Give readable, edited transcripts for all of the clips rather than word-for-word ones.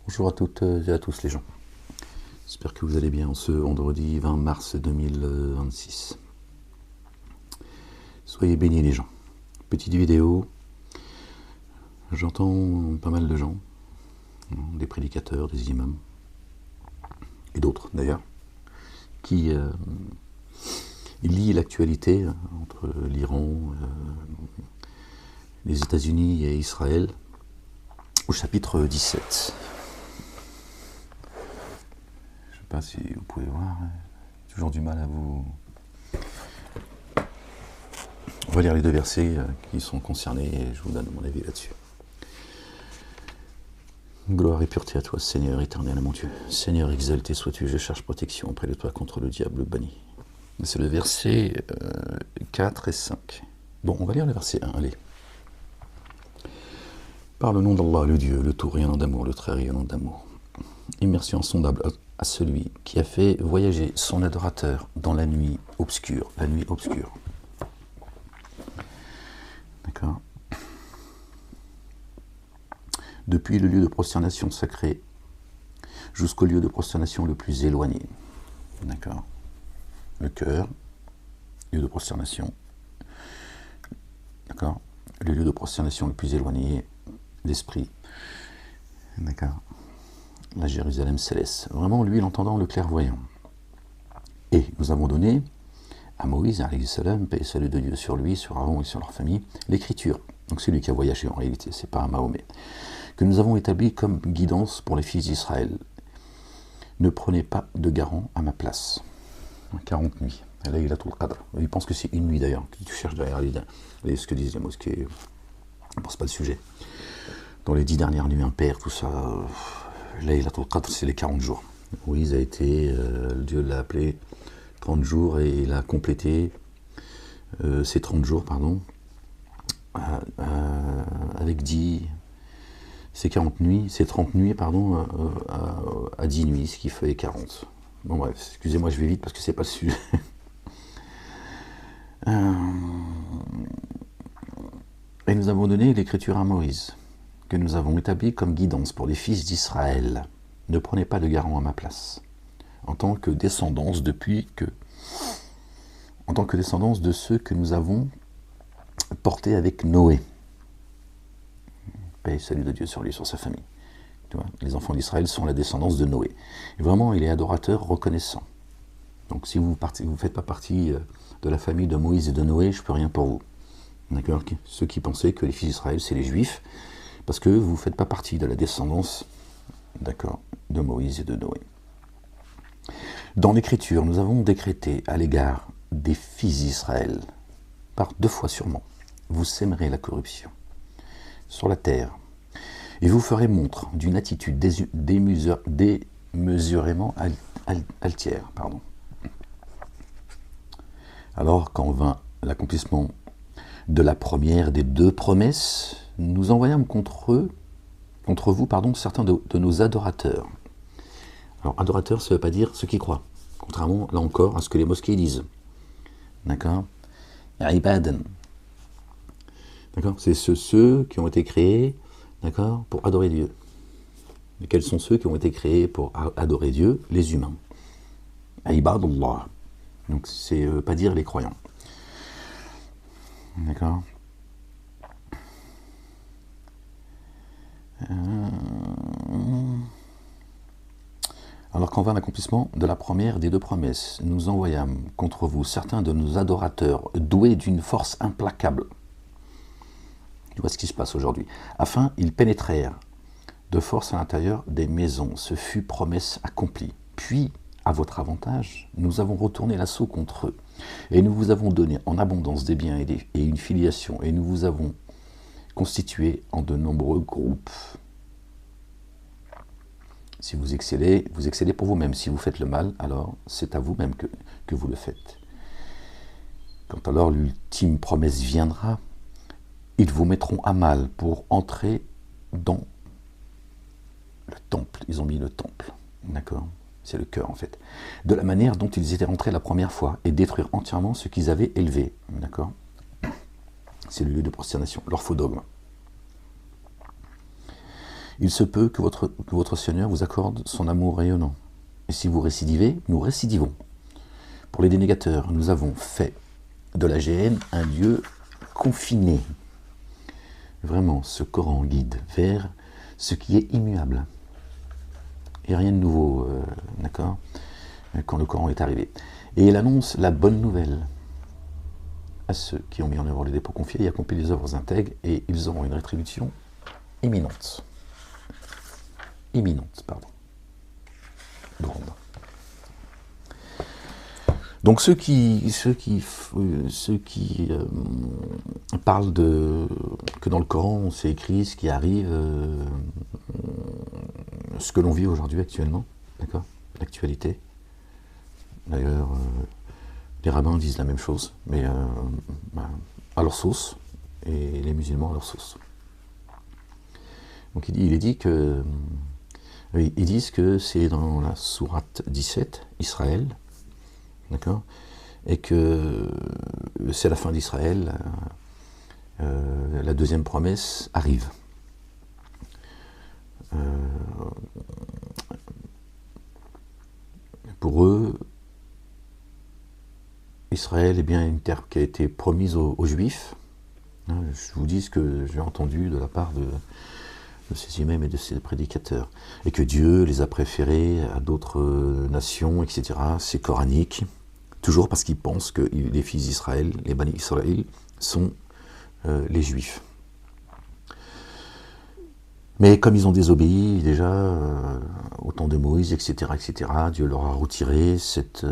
Bonjour à toutes et à tous les gens. J'espère que vous allez bien en ce vendredi 20 mars 2026. Soyez bénis les gens. Petite vidéo. J'entends pas mal de gens, des prédicateurs, des imams, et d'autres d'ailleurs, qui lient l'actualité entre l'Iran, les États-Unis et Israël au chapitre 17. Je ne sais pas si vous pouvez voir, j'ai toujours du mal à vous... On va lire les deux versets qui sont concernés et je vous donne mon avis là-dessus. Gloire et pureté à toi, Seigneur éternel, mon Dieu. Seigneur, exalté sois-tu, je cherche protection auprès de toi contre le diable banni. C'est le verset 4 et 5. Bon, on va lire le verset 1, allez. Par le nom d'Allah, le Dieu, le tout rayonnant d'amour, le très rayonnant d'amour. Immersion insondable à celui qui a fait voyager son adorateur dans la nuit obscure. La nuit obscure. D'accord. Depuis le lieu de prosternation sacré jusqu'au lieu de prosternation le plus éloigné. D'accord. Le cœur, lieu de prosternation. D'accord. Le lieu de prosternation le plus éloigné, l'esprit. D'accord. La Jérusalem céleste. Vraiment, lui, l'entendant, le clairvoyant. Et nous avons donné à Moïse, alayhi salam, paix et salut de Dieu sur lui, sur Aaron et sur leur famille, l'écriture. Donc c'est lui qui a voyagé en réalité, c'est pas Mahomet. Que nous avons établi comme guidance pour les fils d'Israël. Ne prenez pas de garant à ma place. 40 nuits. Là, il a tout le cadre. Il pense que c'est une nuit d'ailleurs. Tu cherches derrière ce que disent les mosquées. Bon, c'est pas le sujet. Dans les 10 dernières nuits impaires, tout ça, là, il a tout le cadre, c'est les 40 jours. Moïse a été, Dieu l'a appelé 30 jours et il a complété ces 30 jours, pardon, avec 10. C'est 40 nuits, c'est 30 nuits, pardon, à 10 nuits, ce qui fait 40. Bon bref, excusez-moi, je vais vite parce que c'est pas le sujet. Et nous avons donné l'écriture à Moïse, que nous avons établie comme guidance pour les fils d'Israël. Ne prenez pas de garant à ma place, en tant que descendance de ceux que nous avons portés avec Noé. Paix et salut de Dieu sur lui, sur sa famille. Tu vois, les enfants d'Israël sont la descendance de Noé. Et vraiment, il est adorateur reconnaissant. Donc si vous ne faites pas partie de la famille de Moïse et de Noé, je ne peux rien pour vous. D'accord. Ceux qui pensaient que les fils d'Israël, c'est les Juifs, parce que vous ne faites pas partie de la descendance, d'accord, de Moïse et de Noé. Dans l'Écriture, nous avons décrété à l'égard des fils d'Israël, par 2 fois sûrement, vous sèmerez la corruption sur la terre, et vous ferez montre d'une attitude démesurément altière. Pardon. Alors, quand vint l'accomplissement de la première des 2 promesses, nous envoyâmes contre vous, certains de nos adorateurs. Alors, adorateurs, ça ne veut pas dire ceux qui croient, contrairement, là encore, à ce que les mosquées disent. D'accord. Ibadan. D'accord. C'est ceux qui ont été créés, d'accord, pour adorer Dieu. Et quels sont ceux qui ont été créés pour adorer Dieu? Les humains. Ibadullah. Donc, c'est pas dire les croyants. D'accord. Alors qu'en vint l'accomplissement de la première des 2 promesses, nous envoyâmes contre vous certains de nos adorateurs doués d'une force implacable. Tu vois ce qui se passe aujourd'hui. Afin, ils pénétrèrent de force à l'intérieur des maisons. Ce fut promesse accomplie. Puis, à votre avantage, nous avons retourné l'assaut contre eux. Et nous vous avons donné en abondance des biens et une filiation. Et nous vous avons constitué en de nombreux groupes. Si vous excellez pour vous-même. Si vous faites le mal, alors c'est à vous-même que vous le faites. Quand alors l'ultime promesse viendra, ils vous mettront à mal pour entrer dans le temple. Ils ont mis le temple, d'accord? C'est le cœur en fait. De la manière dont ils étaient rentrés la première fois et détruire entièrement ce qu'ils avaient élevé, d'accord? C'est le lieu de prosternation, leur faux dogme. il se peut que votre Seigneur vous accorde son amour rayonnant. Et si vous récidivez, nous récidivons. Pour les dénégateurs, nous avons fait de la GN un lieu confiné. Vraiment, ce Coran guide vers ce qui est immuable. Et rien de nouveau, d'accord, quand le Coran est arrivé. Et il annonce la bonne nouvelle à ceux qui ont mis en œuvre les dépôts confiés et accompli les œuvres intègres, et ils auront une rétribution imminente. Grande. Donc ceux qui parlent que dans le Coran c'est écrit ce qui arrive, ce que l'on vit aujourd'hui actuellement, d'accord, l'actualité. D'ailleurs, les rabbins disent la même chose, mais à leur sauce, et les musulmans à leur sauce. Donc ils disent que c'est dans la sourate 17, Israël, d'accord, et que c'est la fin d'Israël, la deuxième promesse arrive. Pour eux, Israël est bien une terre qui a été promise aux Juifs. Je vous dis ce que j'ai entendu de la part de ces imams et de ces prédicateurs, et que Dieu les a préférés à d'autres nations, etc. C'est coranique, toujours parce qu'ils pensent que les fils d'Israël, les Bani Israël, sont les Juifs. Mais comme ils ont désobéi déjà au temps de Moïse, etc., Dieu leur a retiré cette...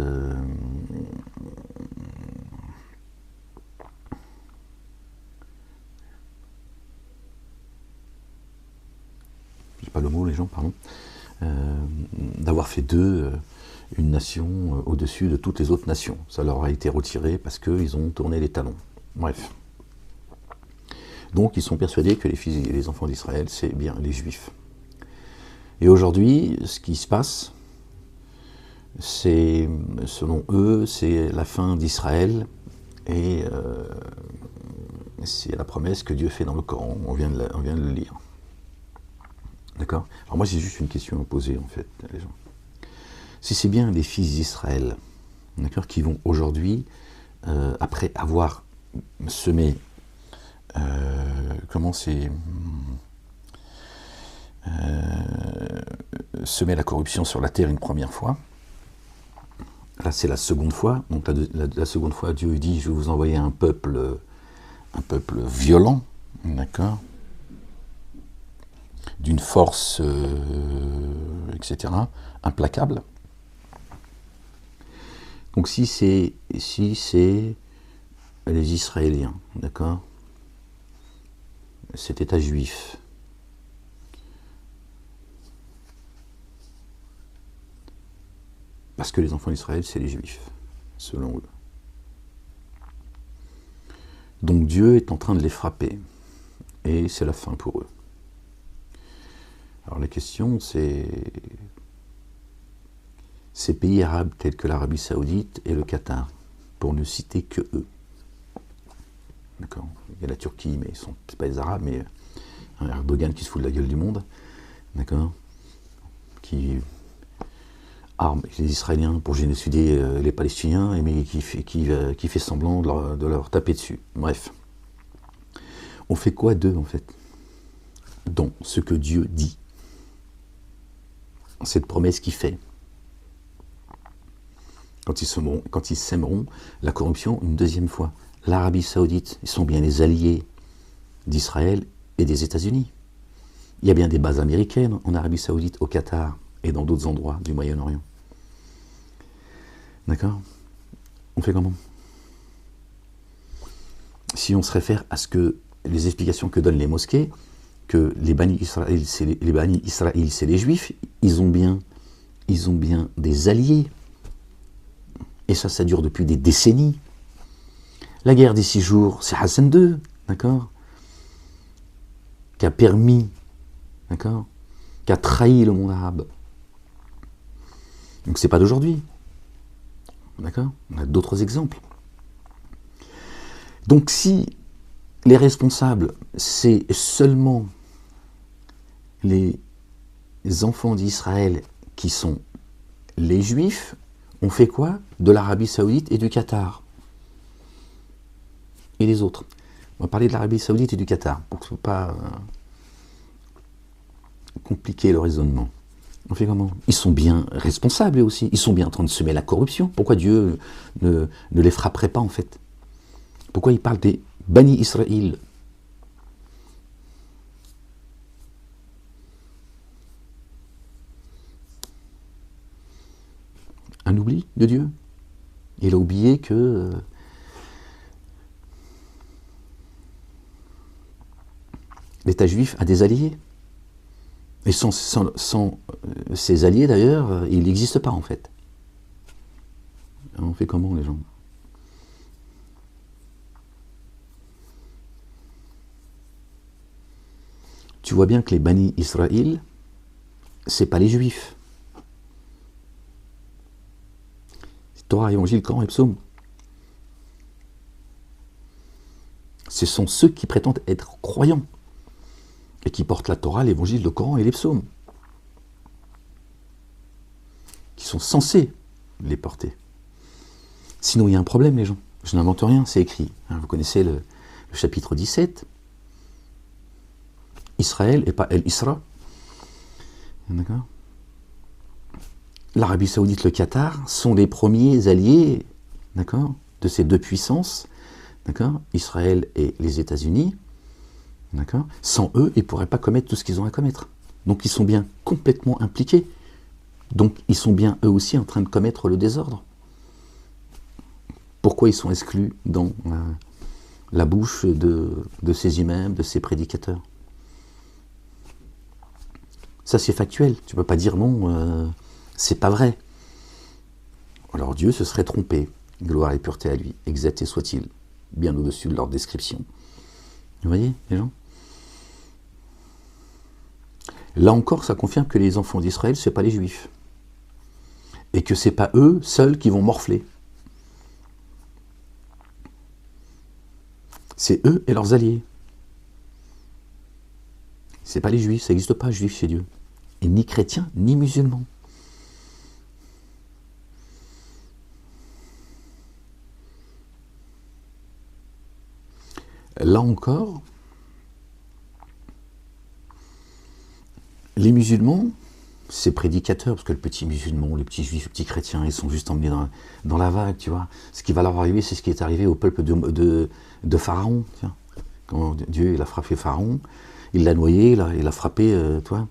j'ai pas le mot, les gens, pardon. D'avoir fait d'eux une nation au-dessus de toutes les autres nations. Ça leur a été retiré parce qu'ils ont tourné les talons. Bref. Donc ils sont persuadés que les enfants d'Israël, c'est bien les Juifs. Et aujourd'hui, ce qui se passe, c'est, selon eux, c'est la fin d'Israël, et c'est la promesse que Dieu fait dans le Coran. On vient de le lire. D'accord ? Alors moi, j'ai juste une question à poser, en fait, les gens. Si c'est bien les fils d'Israël, d'accord, qui vont aujourd'hui, après avoir semé semer la corruption sur la terre une première fois. Là, c'est la seconde fois. Donc la seconde fois, Dieu dit, je vais vous envoyer un peuple violent, d'accord, d'une force, etc., implacable. Donc si c'est les Israéliens, d'accord, cet État juif, parce que les enfants d'Israël, c'est les Juifs, selon eux. Donc Dieu est en train de les frapper, et c'est la fin pour eux. Alors la question, c'est ces pays arabes tels que l'Arabie Saoudite et le Qatar, pour ne citer que eux. D'accord. Il y a la Turquie, mais c'est pas les Arabes, mais un Erdogan qui se fout de la gueule du monde, d'accord, qui arme les Israéliens pour génocider les Palestiniens, mais qui fait semblant de leur taper dessus. Bref. On fait quoi d'eux, en fait, dans ce que Dieu dit, cette promesse qu'il fait, quand ils sèmeront la corruption une deuxième fois. L'Arabie Saoudite, ils sont bien les alliés d'Israël et des États-Unis. Il y a bien des bases américaines en Arabie Saoudite, au Qatar et dans d'autres endroits du Moyen-Orient. D'accord ? On fait comment ? Si on se réfère à ce que les explications que donnent les mosquées, que les Bani Israël, c'est les Juifs, ils ont bien des alliés. Et ça dure depuis des décennies. La guerre des 6 jours, c'est Hassan II, d'accord, qui a permis, d'accord, qui a trahi le monde arabe. Donc c'est pas d'aujourd'hui, d'accord. On a d'autres exemples. Donc si les responsables, c'est seulement les enfants d'Israël qui sont les Juifs ont fait quoi? De l'Arabie Saoudite et du Qatar. Et les autres. On va parler de l'Arabie Saoudite et du Qatar, pour que ce ne soit pas compliquer le raisonnement. On fait comment? Ils sont bien responsables eux aussi, ils sont bien en train de semer la corruption. Pourquoi Dieu ne les frapperait pas en fait? Pourquoi il parle des Bani Israël? Un oubli de Dieu? Il a oublié que l'État juif a des alliés. Et sans ces alliés, d'ailleurs, il n'existe pas, en fait. On fait comment, les gens? Tu vois bien que les Bani Israël, c'est pas les Juifs. Torah, Évangile, Coran et Psaume. Ce sont ceux qui prétendent être croyants et qui portent la Torah, l'Évangile, le Coran et les psaumes, qui sont censés les porter. Sinon, il y a un problème, les gens. Je n'invente rien, c'est écrit. Vous connaissez le chapitre 17. Israël et pas El-Isra. D'accord? L'Arabie Saoudite, le Qatar sont les premiers alliés, d'accord, de ces deux puissances, d'accord, Israël et les États-Unis. D'accord? Sans eux, ils ne pourraient pas commettre tout ce qu'ils ont à commettre. Donc ils sont bien complètement impliqués. Donc ils sont bien eux aussi en train de commettre le désordre. Pourquoi ils sont exclus dans la bouche de ces imams, de ces prédicateurs? Ça c'est factuel. Tu ne peux pas dire non, c'est pas vrai. Alors Dieu se serait trompé. Gloire et pureté à lui. Exact et soit-il. Bien au-dessus de leur description. Vous voyez, les gens? Là encore, ça confirme que les enfants d'Israël, ce n'est pas les Juifs. Et que ce n'est pas eux seuls qui vont morfler. C'est eux et leurs alliés. Ce n'est pas les Juifs, ça n'existe pas, Juifs chez Dieu. Et ni chrétiens, ni musulmans. Là encore, les musulmans, ces prédicateurs, parce que le petit musulman, les petits juifs, les petits chrétiens, ils sont juste emmenés dans la vague, tu vois. Ce qui va leur arriver, c'est ce qui est arrivé au peuple de Pharaon. Tiens. Quand Dieu il a frappé Pharaon, il l'a noyé, il a frappé toi,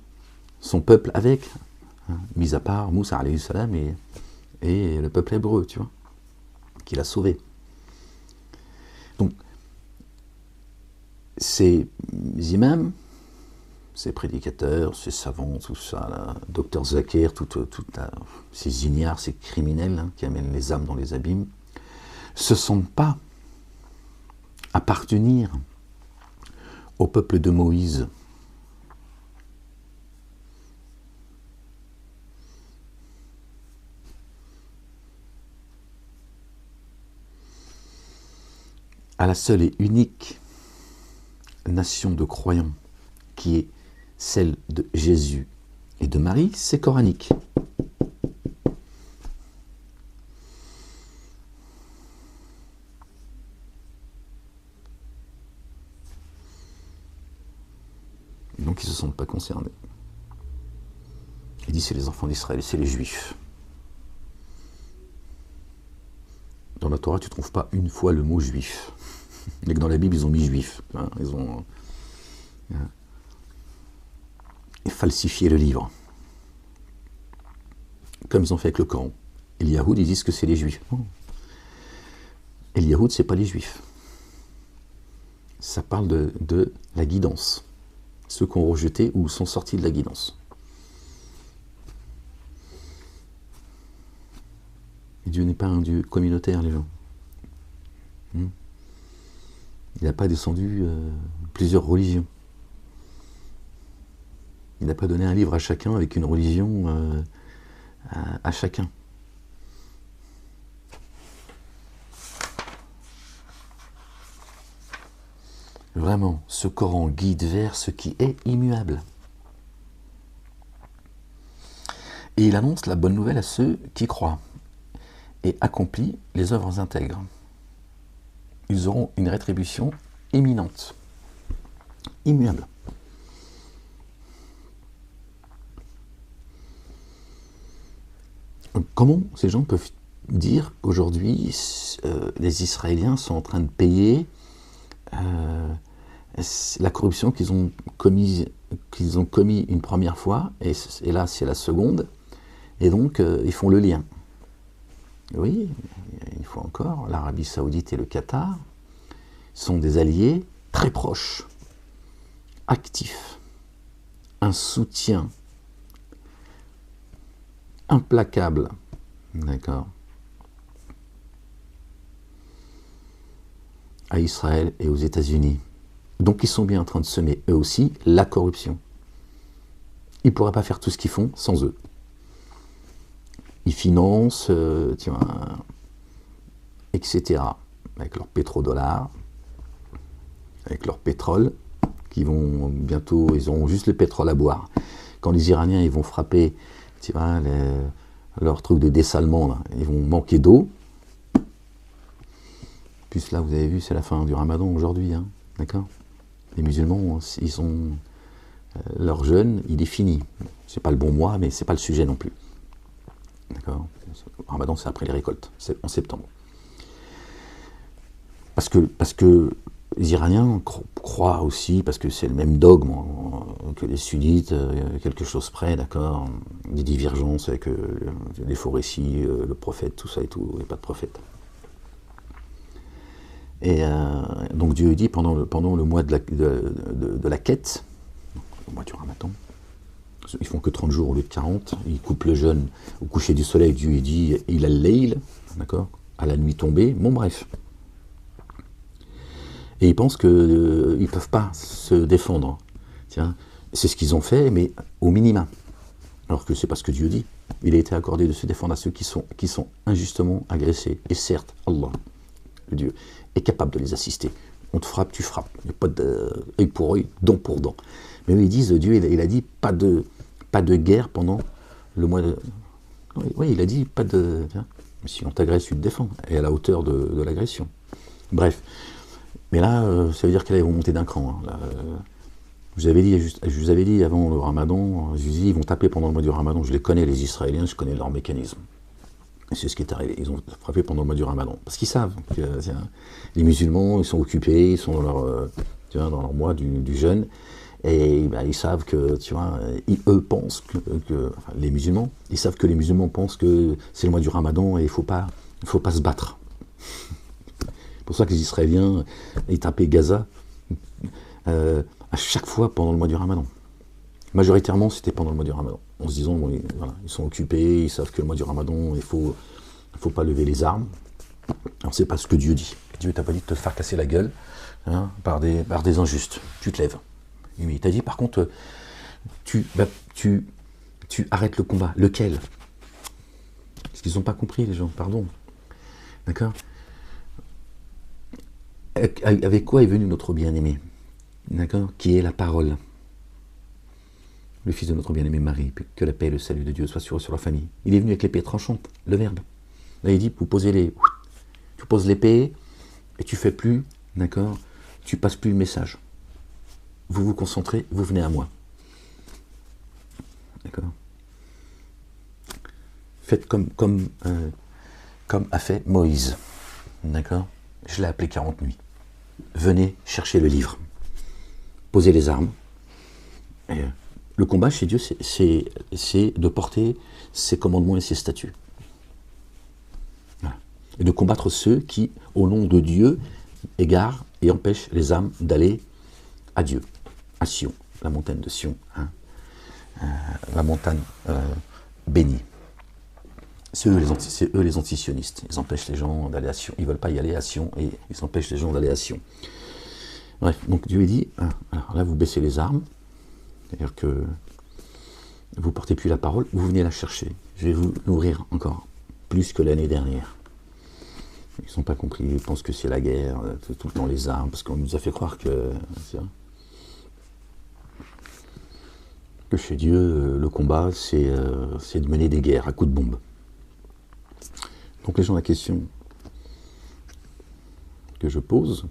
son peuple avec, hein, mis à part Moussa alayhi salam et le peuple hébreu, tu vois, qu'il a sauvé. Donc, ces imams, ces prédicateurs, ces savants, tout ça, là, Dr Zakir, ces ignares, ces criminels hein, qui amènent les âmes dans les abîmes, se sentent pas appartenir au peuple de Moïse. À la seule et unique nation de croyants qui est celle de Jésus et de Marie, c'est coranique. Donc ils ne se sentent pas concernés. Il dit c'est les enfants d'Israël, c'est les Juifs. Dans la Torah, tu ne trouves pas une fois le mot juif. Mais que dans la Bible, ils ont mis juif. Hein, ils ont falsifié le livre. Comme ils ont fait avec le Coran. Et les Yahoud, ils disent que c'est les juifs. Et les Yahoud, ce n'est pas les juifs. Ça parle de la guidance. Ceux qui ont rejeté ou sont sortis de la guidance. Et Dieu n'est pas un Dieu communautaire, les gens. Il n'a pas descendu plusieurs religions. Il n'a pas donné un livre à chacun avec une religion à chacun. Vraiment, ce Coran guide vers ce qui est immuable. Et il annonce la bonne nouvelle à ceux qui croient et accomplit les œuvres intègres. Ils auront une rétribution imminente, immuable. Comment ces gens peuvent dire qu'aujourd'hui les Israéliens sont en train de payer la corruption qu'ils ont commis une première fois, et là c'est la seconde, et donc ils font le lien. Oui, une fois encore, l'Arabie Saoudite et le Qatar sont des alliés très proches, actifs, un soutien implacable, d'accord, à Israël et aux États-Unis. Donc ils sont bien en train de semer eux aussi la corruption. Ils ne pourraient pas faire tout ce qu'ils font sans eux. Ils financent, etc. Avec leurs pétrodollars, avec leur pétrole, qui vont bientôt, ils auront juste le pétrole à boire. Quand les Iraniens ils vont frapper, leur truc de dessalement, là, ils vont manquer d'eau. Puis là, vous avez vu, c'est la fin du Ramadan aujourd'hui, hein, d'accord? Les musulmans, ils sont leur jeûne, il est fini. C'est pas le bon mois, mais c'est pas le sujet non plus. D'accord? Le Ramadan, c'est après les récoltes, c'est en septembre. Parce que les Iraniens croient aussi, parce que c'est le même dogme que les sunnites, quelque chose près, d'accord, des divergences avec les faux récits, le prophète, tout ça et tout, il n'y a pas de prophète. Et donc Dieu dit pendant le mois de la quête, le mois du Ramadan, ils font que 30 jours au lieu de 40, ils coupent le jeûne au coucher du soleil, Dieu dit il a le layl, d'accord, à la nuit tombée, bon bref. Et ils pensent qu'ils ne peuvent pas se défendre. Tiens, c'est ce qu'ils ont fait, mais au minima. Alors que c'est pas ce que Dieu dit. Il a été accordé de se défendre à ceux qui sont injustement agressés. Et certes, Allah, le Dieu, est capable de les assister. On te frappe, tu frappes. Il n'y a pas d'œil pour œil, dent pour dent. Mais eux, ils disent, Dieu, il a dit pas de guerre pendant le mois de... Oui, il a dit pas de... Tiens, si on t'agresse, tu te défends. Et à la hauteur de l'agression. Bref. Mais là, ça veut dire qu'elles vont monter d'un cran. Hein. Là, je vous avais dit avant le Ramadan, je vous dis, ils vont taper pendant le mois du Ramadan. Je les connais, les Israéliens, je connais leur mécanisme. Et c'est ce qui est arrivé. Ils ont frappé pendant le mois du Ramadan. Parce qu'ils savent que les musulmans, ils sont occupés, ils sont dans leur mois du jeûne. Et ils savent que, eux pensent enfin, les musulmans, ils savent que les musulmans pensent que c'est le mois du Ramadan et il ne faut pas se battre. C'est pour ça que les Israéliens, ils tapaient Gaza à chaque fois pendant le mois du Ramadan. Majoritairement, c'était pendant le mois du Ramadan. En se disant, bon, voilà, ils sont occupés, ils savent que le mois du Ramadan, il faut pas lever les armes. Alors, c'est pas ce que Dieu dit. Dieu t'a pas dit de te faire casser la gueule par des injustes. Tu te lèves. Mais il t'a dit, par contre, tu arrêtes le combat. Lequel? Parce qu'ils n'ont pas compris, les gens, pardon. D'accord? Avec quoi est venu notre bien-aimé, d'accord, qui est la parole, le fils de notre bien-aimé Marie, que la paix et le salut de Dieu soient sur la famille. Il est venu avec l'épée tranchante, le verbe. Là, il dit, tu poses l'épée et tu fais plus, d'accord, tu passes plus le message. Vous vous concentrez, vous venez à moi. D'accord. Faites comme a fait Moïse, d'accord. Je l'ai appelé 40 nuits. Venez chercher le livre. Posez les armes. Et le combat chez Dieu, c'est de porter ses commandements et ses statuts. Voilà. Et de combattre ceux qui, au nom de Dieu, égarent et empêchent les âmes d'aller à Dieu, à Sion, la montagne de Sion, la montagne bénie. C'est eux les antisionistes. Ils empêchent les gens d'aller à Sion. Ils ne veulent pas y aller à Sion et ils empêchent les gens d'aller à Sion. Bref, donc Dieu dit, alors là vous baissez les armes, c'est-à-dire que vous ne portez plus la parole, vous venez la chercher. Je vais vous nourrir encore, plus que l'année dernière. Ils n'ont pas compris, ils pensent que c'est la guerre, tout le temps les armes, parce qu'on nous a fait croire que... que chez Dieu, le combat, c'est de mener des guerres à coups de bombe. Donc les gens, la question que je pose,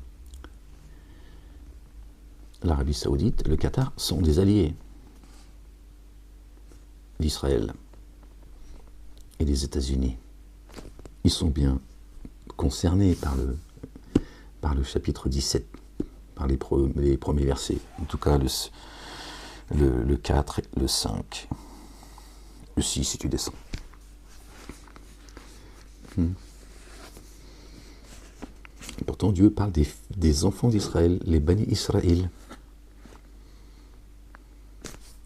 l'Arabie Saoudite, le Qatar sont des alliés d'Israël et des États-Unis. Ils sont bien concernés par le chapitre 17, par les premiers versets, en tout cas le 4, le 5, le 6 si tu descends. Et pourtant Dieu parle des enfants d'Israël, les Bani Israël.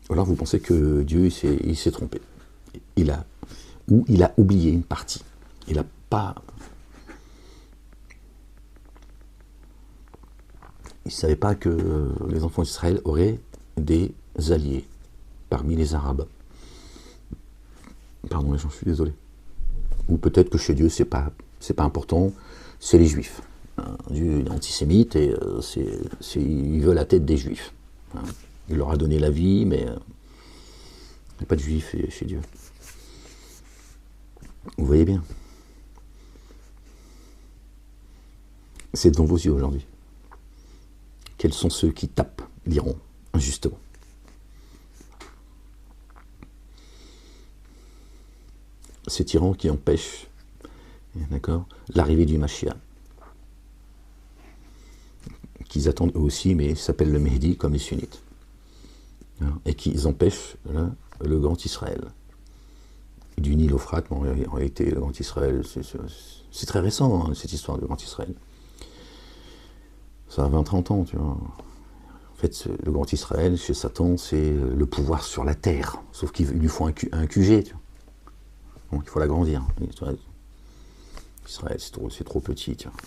Alors vous pensez que Dieu il s'est trompé. Il a oublié une partie. Il n'a pas... Il ne savait pas que les enfants d'Israël auraient des alliés parmi les Arabes. Pardon les gens, je suis désolé. Ou peut-être que chez Dieu, c'est pas important, c'est les Juifs. Dieu est antisémite et il veut la tête des Juifs. Il leur a donné la vie, mais il n'y a pas de Juifs chez Dieu. Vous voyez bien. C'est devant vos yeux aujourd'hui. Quels sont ceux qui tapent l'Iran injustement? Ces tyrans qui empêchent, d'accord, l'arrivée du Mashiach, qu'ils attendent eux aussi, mais s'appellent le Mehdi comme les sunnites, et qu'ils empêchent le Grand Israël. Du Nil au Frat, en réalité, le Grand Israël, c'est très récent, cette histoire du Grand Israël. Ça a 20-30 ans, tu vois. En fait, le Grand Israël, chez Satan, c'est le pouvoir sur la terre, sauf qu'il lui faut un QG, tu vois. Donc il faut l'agrandir. Israël, c'est trop petit, tu vois.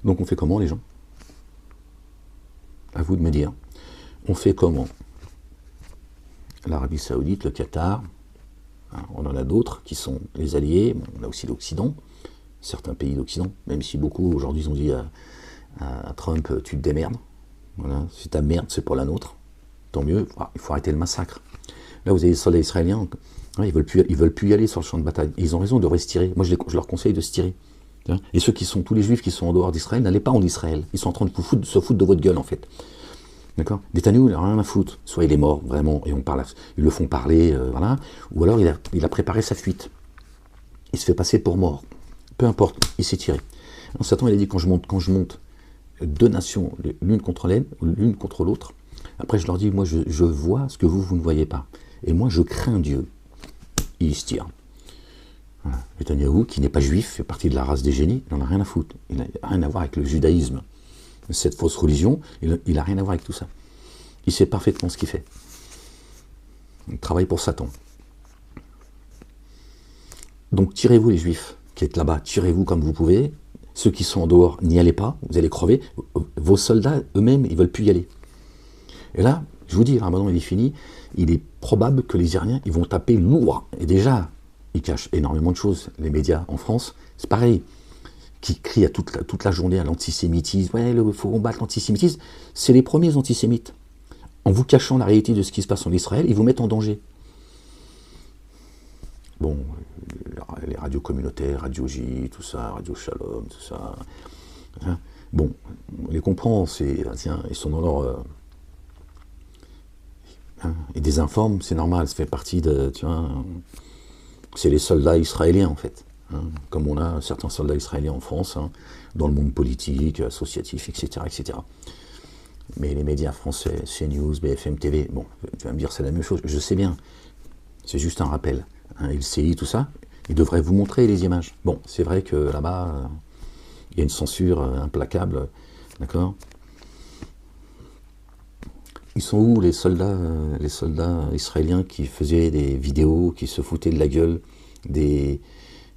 Donc on fait comment, les gens? À vous de me dire. On fait comment? L'Arabie Saoudite, le Qatar, on en a d'autres qui sont les alliés, on a aussi l'Occident, certains pays d'Occident, même si beaucoup aujourd'hui ont dit à Trump, tu te démerdes, voilà, si ta merde c'est pas la nôtre, tant mieux, il faut arrêter le massacre. Là vous avez les soldats israéliens, ils veulent plus y aller sur le champ de bataille, et ils ont raison, ils devraient se tirer, moi je leur conseille de se tirer. Et tous les juifs qui sont en dehors d'Israël, n'allez pas en Israël, ils sont en train de se foutre de votre gueule en fait. D'accord? Netanyahou, il n'a rien à foutre. Soit il est mort, vraiment, et ils le font parler, voilà. Ou alors il a préparé sa fuite. Il se fait passer pour mort. Peu importe, il s'est tiré. Alors, Satan, il a dit, quand je monte deux nations, l'une contre l'autre, après je leur dis, moi je vois ce que vous ne voyez pas. Et moi je crains Dieu. Et il se tire. Voilà. Netanyahou, qui n'est pas juif, fait partie de la race des génies, il n'en a rien à foutre. Il n'a rien à voir avec le judaïsme. Cette fausse religion, il n'a rien à voir avec tout ça. Il sait parfaitement ce qu'il fait. Il travaille pour Satan. Donc tirez-vous les juifs qui êtes là-bas, tirez-vous comme vous pouvez. Ceux qui sont en dehors, n'y allez pas, vous allez crever. Vos soldats eux-mêmes, ils ne veulent plus y aller. Et là, je vous dis, le Ramadan il est fini, il est probable que les Iraniens, ils vont taper lourd. Et déjà, ils cachent énormément de choses. Les médias en France, c'est pareil. Qui crient à toute la journée à l'antisémitisme, ouais, il faut combattre l'antisémitisme, c'est les premiers antisémites. En vous cachant la réalité de ce qui se passe en Israël, ils vous mettent en danger. Bon, les radios communautaires, Radio J, tout ça, Radio Shalom, tout ça. Hein, bon, on les comprend, tiens, ils sont dans leur... ils désinforment, c'est normal, ça fait partie de... Tu vois, c'est les soldats israéliens, en fait. Comme on a certains soldats israéliens en France, dans le monde politique, associatif, etc., etc. Mais les médias français, CNews, BFM TV, bon, tu vas me dire c'est la même chose, je sais bien, c'est juste un rappel. LCI, tout ça, ils devraient vous montrer les images. Bon, c'est vrai que là-bas, il y a une censure implacable, d'accord? Ils sont où les soldats israéliens qui faisaient des vidéos, qui se foutaient de la gueule des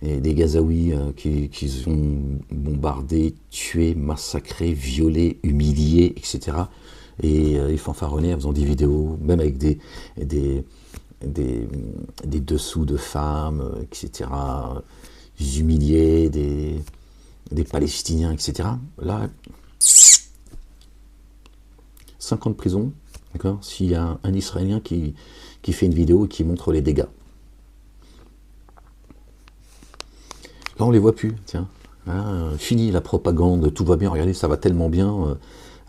Gazaouis qui ont bombardé, tué, massacré, violé, humilié, etc. Et ils fanfaronnaient en faisant des vidéos, même avec des dessous de femmes, etc. Ils humiliaient des Palestiniens, etc. Là, 5 ans de prison, d'accord, s'il y a un Israélien qui fait une vidéo et qui montre les dégâts. Là, on les voit plus, tiens. Hein, fini la propagande, tout va bien, regardez, ça va tellement bien,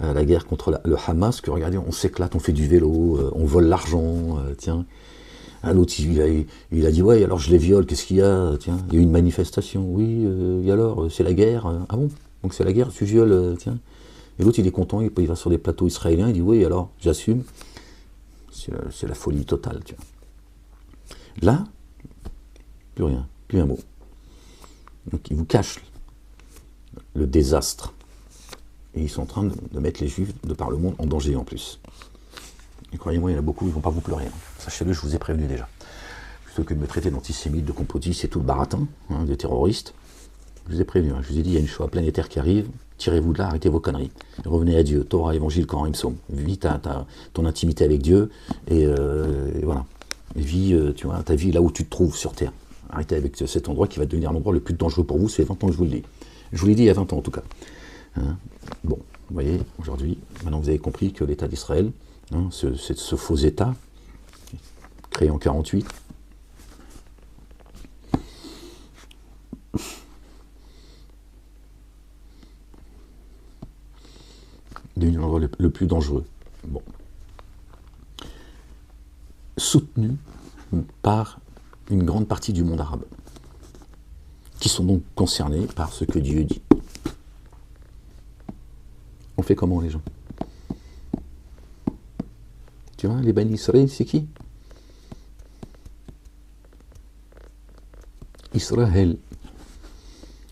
la guerre contre le Hamas, que regardez, on s'éclate, on fait du vélo, on vole l'argent, tiens. L'autre, il a dit, ouais, alors je les viole, qu'est-ce qu'il y a? Tiens, il y a eu une manifestation, oui, et alors, c'est la guerre? Ah bon? Donc c'est la guerre, tu violes, tiens. Et l'autre, il est content, il va sur des plateaux israéliens, il dit, oui, alors, j'assume. C'est la folie totale, tu vois. Là, plus rien, plus un mot. Donc ils vous cachent le désastre. Et ils sont en train de mettre les Juifs de par le monde en danger en plus. Et croyez-moi, il y en a beaucoup, ils ne vont pas vous pleurer. Hein. Sachez-le, je vous ai prévenu déjà. Plutôt que de me traiter d'antisémite, de complotiste et tout le baratin, hein, de terroriste, je vous ai prévenu. Hein. Je vous ai dit, il y a une Shoah planétaire qui arrive, tirez-vous de là, arrêtez vos conneries. Revenez à Dieu, Torah, Évangile, Coran, Psaume. Vis ton intimité avec Dieu, et voilà. Et vis ta vie là où tu te trouves sur Terre. Arrêtez avec cet endroit qui va devenir l'endroit le plus dangereux pour vous, c'est 20 ans que je vous le dis. Je vous l'ai dit il y a 20 ans en tout cas. Hein, bon, vous voyez, aujourd'hui, maintenant vous avez compris que l'État d'Israël, hein, ce faux État, créé en 48, devenu l'endroit le plus dangereux. Bon. Soutenu par une grande partie du monde arabe, qui sont donc concernés par ce que Dieu dit. On fait comment les gens? Tu vois, les Bani Israël, c'est qui? Israël,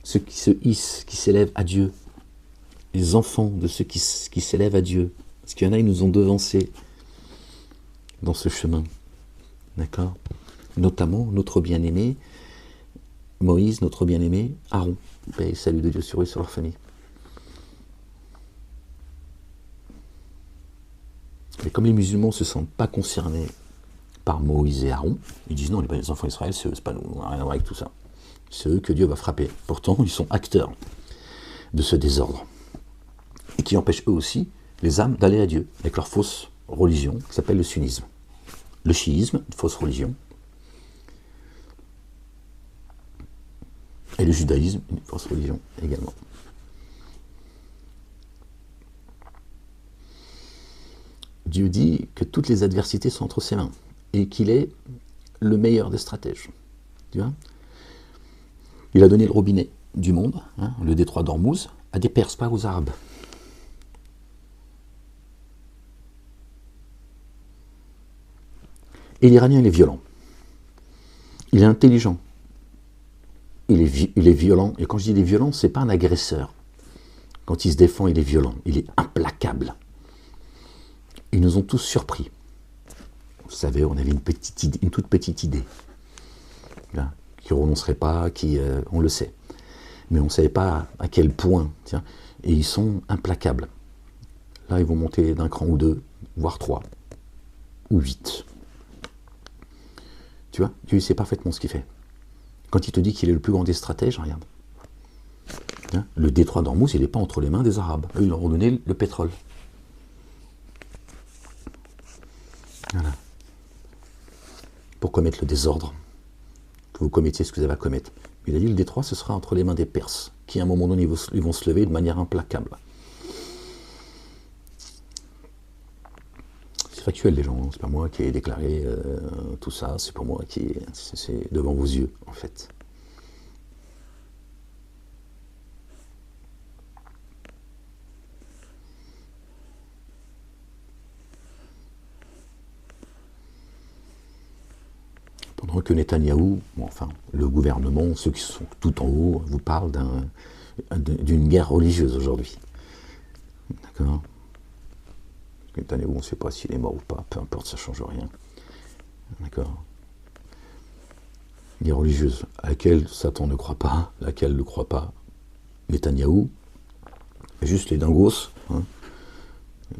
ceux qui se hissent, qui s'élèvent à Dieu, les enfants de ceux qui s'élèvent à Dieu, parce qu'il y en a, ils nous ont devancés dans ce chemin, d'accord? Notamment notre bien-aimé Moïse, notre bien-aimé Aaron, paix et salut de Dieu sur eux et sur leur famille. Mais comme les musulmans ne se sentent pas concernés par Moïse et Aaron, ils disent non, les enfants d'Israël, c'est pas nous, on n'a rien à voir avec tout ça. C'est eux que Dieu va frapper. Pourtant, ils sont acteurs de ce désordre. Et qui empêchent eux aussi les âmes d'aller à Dieu, avec leur fausse religion, qui s'appelle le sunnisme. Le chiisme, une fausse religion, et le judaïsme, une fausse religion également. Dieu dit que toutes les adversités sont entre ses mains et qu'il est le meilleur des stratèges. Tu vois, il a donné le robinet du monde, hein, le détroit d'Ormuz, à des Perses, pas aux Arabes. Et l'Iranien, il est violent. Il est intelligent. Il est violent. Et quand je dis il est violent, ce n'est pas un agresseur. Quand il se défend, il est violent. Il est implacable. Ils nous ont tous surpris. Vous savez, on avait une toute petite idée. Là, qui ne renoncerait pas, on le sait. Mais on ne savait pas à quel point. Tiens, et ils sont implacables. Là, ils vont monter d'un cran ou deux, voire 3, ou 8. Tu vois, Dieu sait parfaitement ce qu'il fait. Quand il te dit qu'il est le plus grand des stratèges, regarde. Hein, le détroit d'Ormuz, il n'est pas entre les mains des Arabes. Eux, ils leur ont donné le pétrole. Voilà. Pour commettre le désordre, que vous commettiez ce que vous avez à commettre. Il a dit le détroit, ce sera entre les mains des Perses, qui à un moment donné, ils vont se lever de manière implacable. C'est factuel, les gens, c'est pas moi qui ai déclaré tout ça, c'est pas moi qui... C'est devant vos yeux, en fait. Pendant que Netanyahou, bon, enfin, le gouvernement, ceux qui sont tout en haut, vous parlent d'une guerre religieuse aujourd'hui. D'accord? Netanyahou, on ne sait pas s'il est mort ou pas, peu importe, ça ne change rien. D'accord? Guerre religieuse, à laquelle Satan ne croit pas, laquelle ne croit pas Netanyahou, juste les dingos, hein,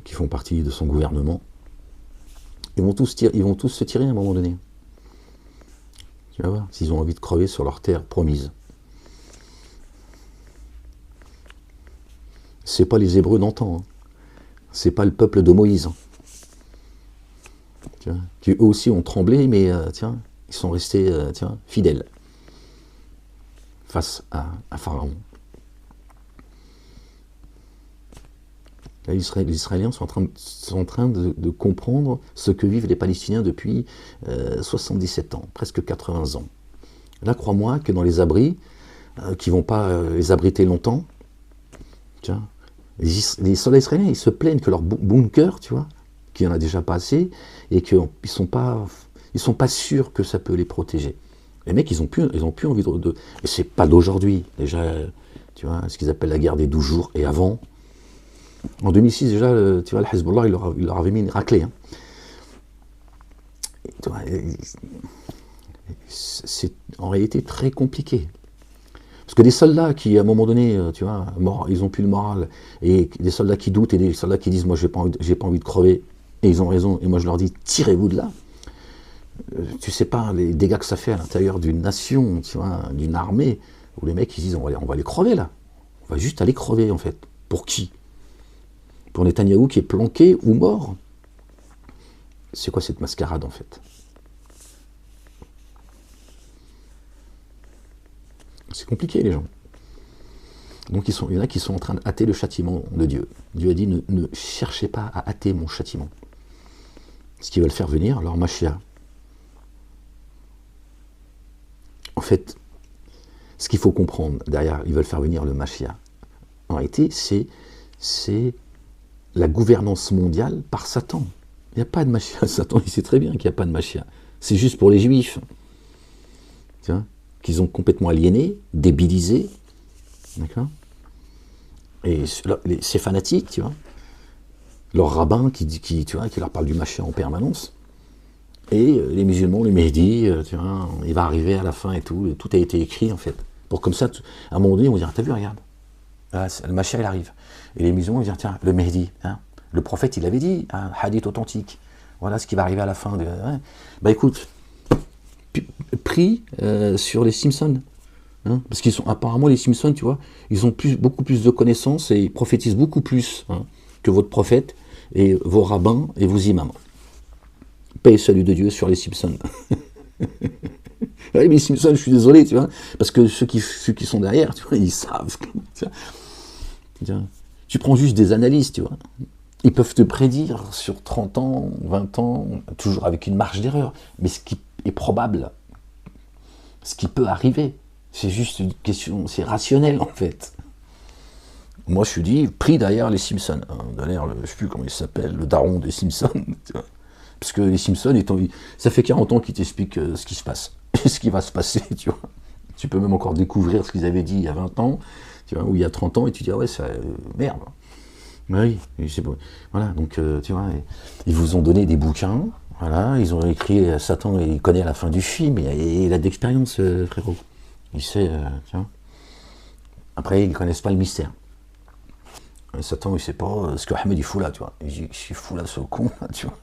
qui font partie de son gouvernement, ils vont tous se tirer à un moment donné. Tu vas voir, s'ils ont envie de crever sur leur terre promise. c'est pas les Hébreux d'antan, hein. C'est pas le peuple de Moïse, hein. Tu vois, qui eux aussi ont tremblé, mais tiens, ils sont restés fidèles face à Pharaon. Là, les Israéliens sont en train de comprendre ce que vivent les Palestiniens depuis 77 ans, presque 80 ans. Là, crois-moi que dans les abris, qui ne vont pas les abriter longtemps, tiens, les soldats israéliens, ils se plaignent que leur bunker, tu vois, qu'il n'y en a déjà pas assez, et qu'ils ne sont pas sûrs que ça peut les protéger. Les mecs, ils ont plus envie de... Et c'est pas d'aujourd'hui, déjà, tu vois, ce qu'ils appellent la guerre des 12 jours, et avant. En 2006, déjà, tu vois, le Hezbollah, il leur avait mis une raclée, hein. Et, tu vois, c'est en réalité très compliqué. Parce que des soldats qui, à un moment donné, tu vois, ils n'ont plus le moral, et des soldats qui doutent, et des soldats qui disent, moi, j'ai pas envie de crever, et ils ont raison, et moi, je leur dis, tirez-vous de là. Tu sais pas les dégâts que ça fait à l'intérieur d'une nation, tu vois, d'une armée, où les mecs, ils disent, on va les crever, là. On va juste aller crever, en fait. Pour qui? Pour Netanyahou qui est planqué ou mort? C'est quoi cette mascarade, en fait? C'est compliqué, les gens. Donc il y en a qui sont en train de hâter le châtiment de Dieu. Dieu a dit, ne cherchez pas à hâter mon châtiment. Ce qu'ils veulent faire venir, leur Mashiach. En fait, ce qu'il faut comprendre derrière, ils veulent faire venir le Mashiach. En réalité, c'est la gouvernance mondiale par Satan. Il n'y a pas de Mashiach. Satan, il sait très bien qu'il n'y a pas de Mashiach. C'est juste pour les Juifs. Tu vois, qu'ils ont complètement aliénés, débilisés. D'accord? Et ces fanatiques, tu vois, leur rabbin qui leur parle du Mashiach en permanence. Et les musulmans, les Mehdi, tu vois, il va arriver à la fin et tout a été écrit en fait. Pour comme ça, à un moment donné, on va dire, t'as vu, regarde, ah, le Mashiach il arrive. Et les musulmans vont dire, tiens, le Mehdi, hein, le prophète il avait dit, un hadith authentique, voilà ce qui va arriver à la fin. Ouais. Bah écoute, prie sur les Simpsons. Hein, parce qu'ils sont apparemment les Simpsons, tu vois, ils ont beaucoup plus de connaissances et ils prophétisent beaucoup plus que votre prophète et vos rabbins et vos imams. Paix et salut de Dieu sur les Simpsons. Oui, mais les Simpsons, je suis désolé, tu vois, parce que ceux qui sont derrière, tu vois, ils savent. Tu prends juste des analyses, tu vois. Ils peuvent te prédire sur 30 ans, 20 ans, toujours avec une marge d'erreur. Mais ce qui est probable, ce qui peut arriver, c'est juste une question, c'est rationnel en fait. Moi je suis dit, pris derrière les Simpsons. D'ailleurs, je ne sais plus comment il s'appelle, le daron des Simpsons. Tu vois. Parce que les Simpsons, ça fait 40 ans qu'ils t'expliquent ce qui se passe, et ce qui va se passer, tu vois. Tu peux même encore découvrir ce qu'ils avaient dit il y a 20 ans, tu vois, ou il y a 30 ans, et tu dis, ah ouais, ça, merde. Oui, c'est bon. Voilà, donc, tu vois, ils vous ont donné des bouquins, voilà, ils ont écrit, Satan, il connaît la fin du film, et il a d'expérience, frérot. Il sait, tu vois. Après, ils ne connaissent pas le mystère. Et Satan, il ne sait pas ce que Ahmed il fout là, tu vois. Il dit, je fous là, ce con, là, tu vois.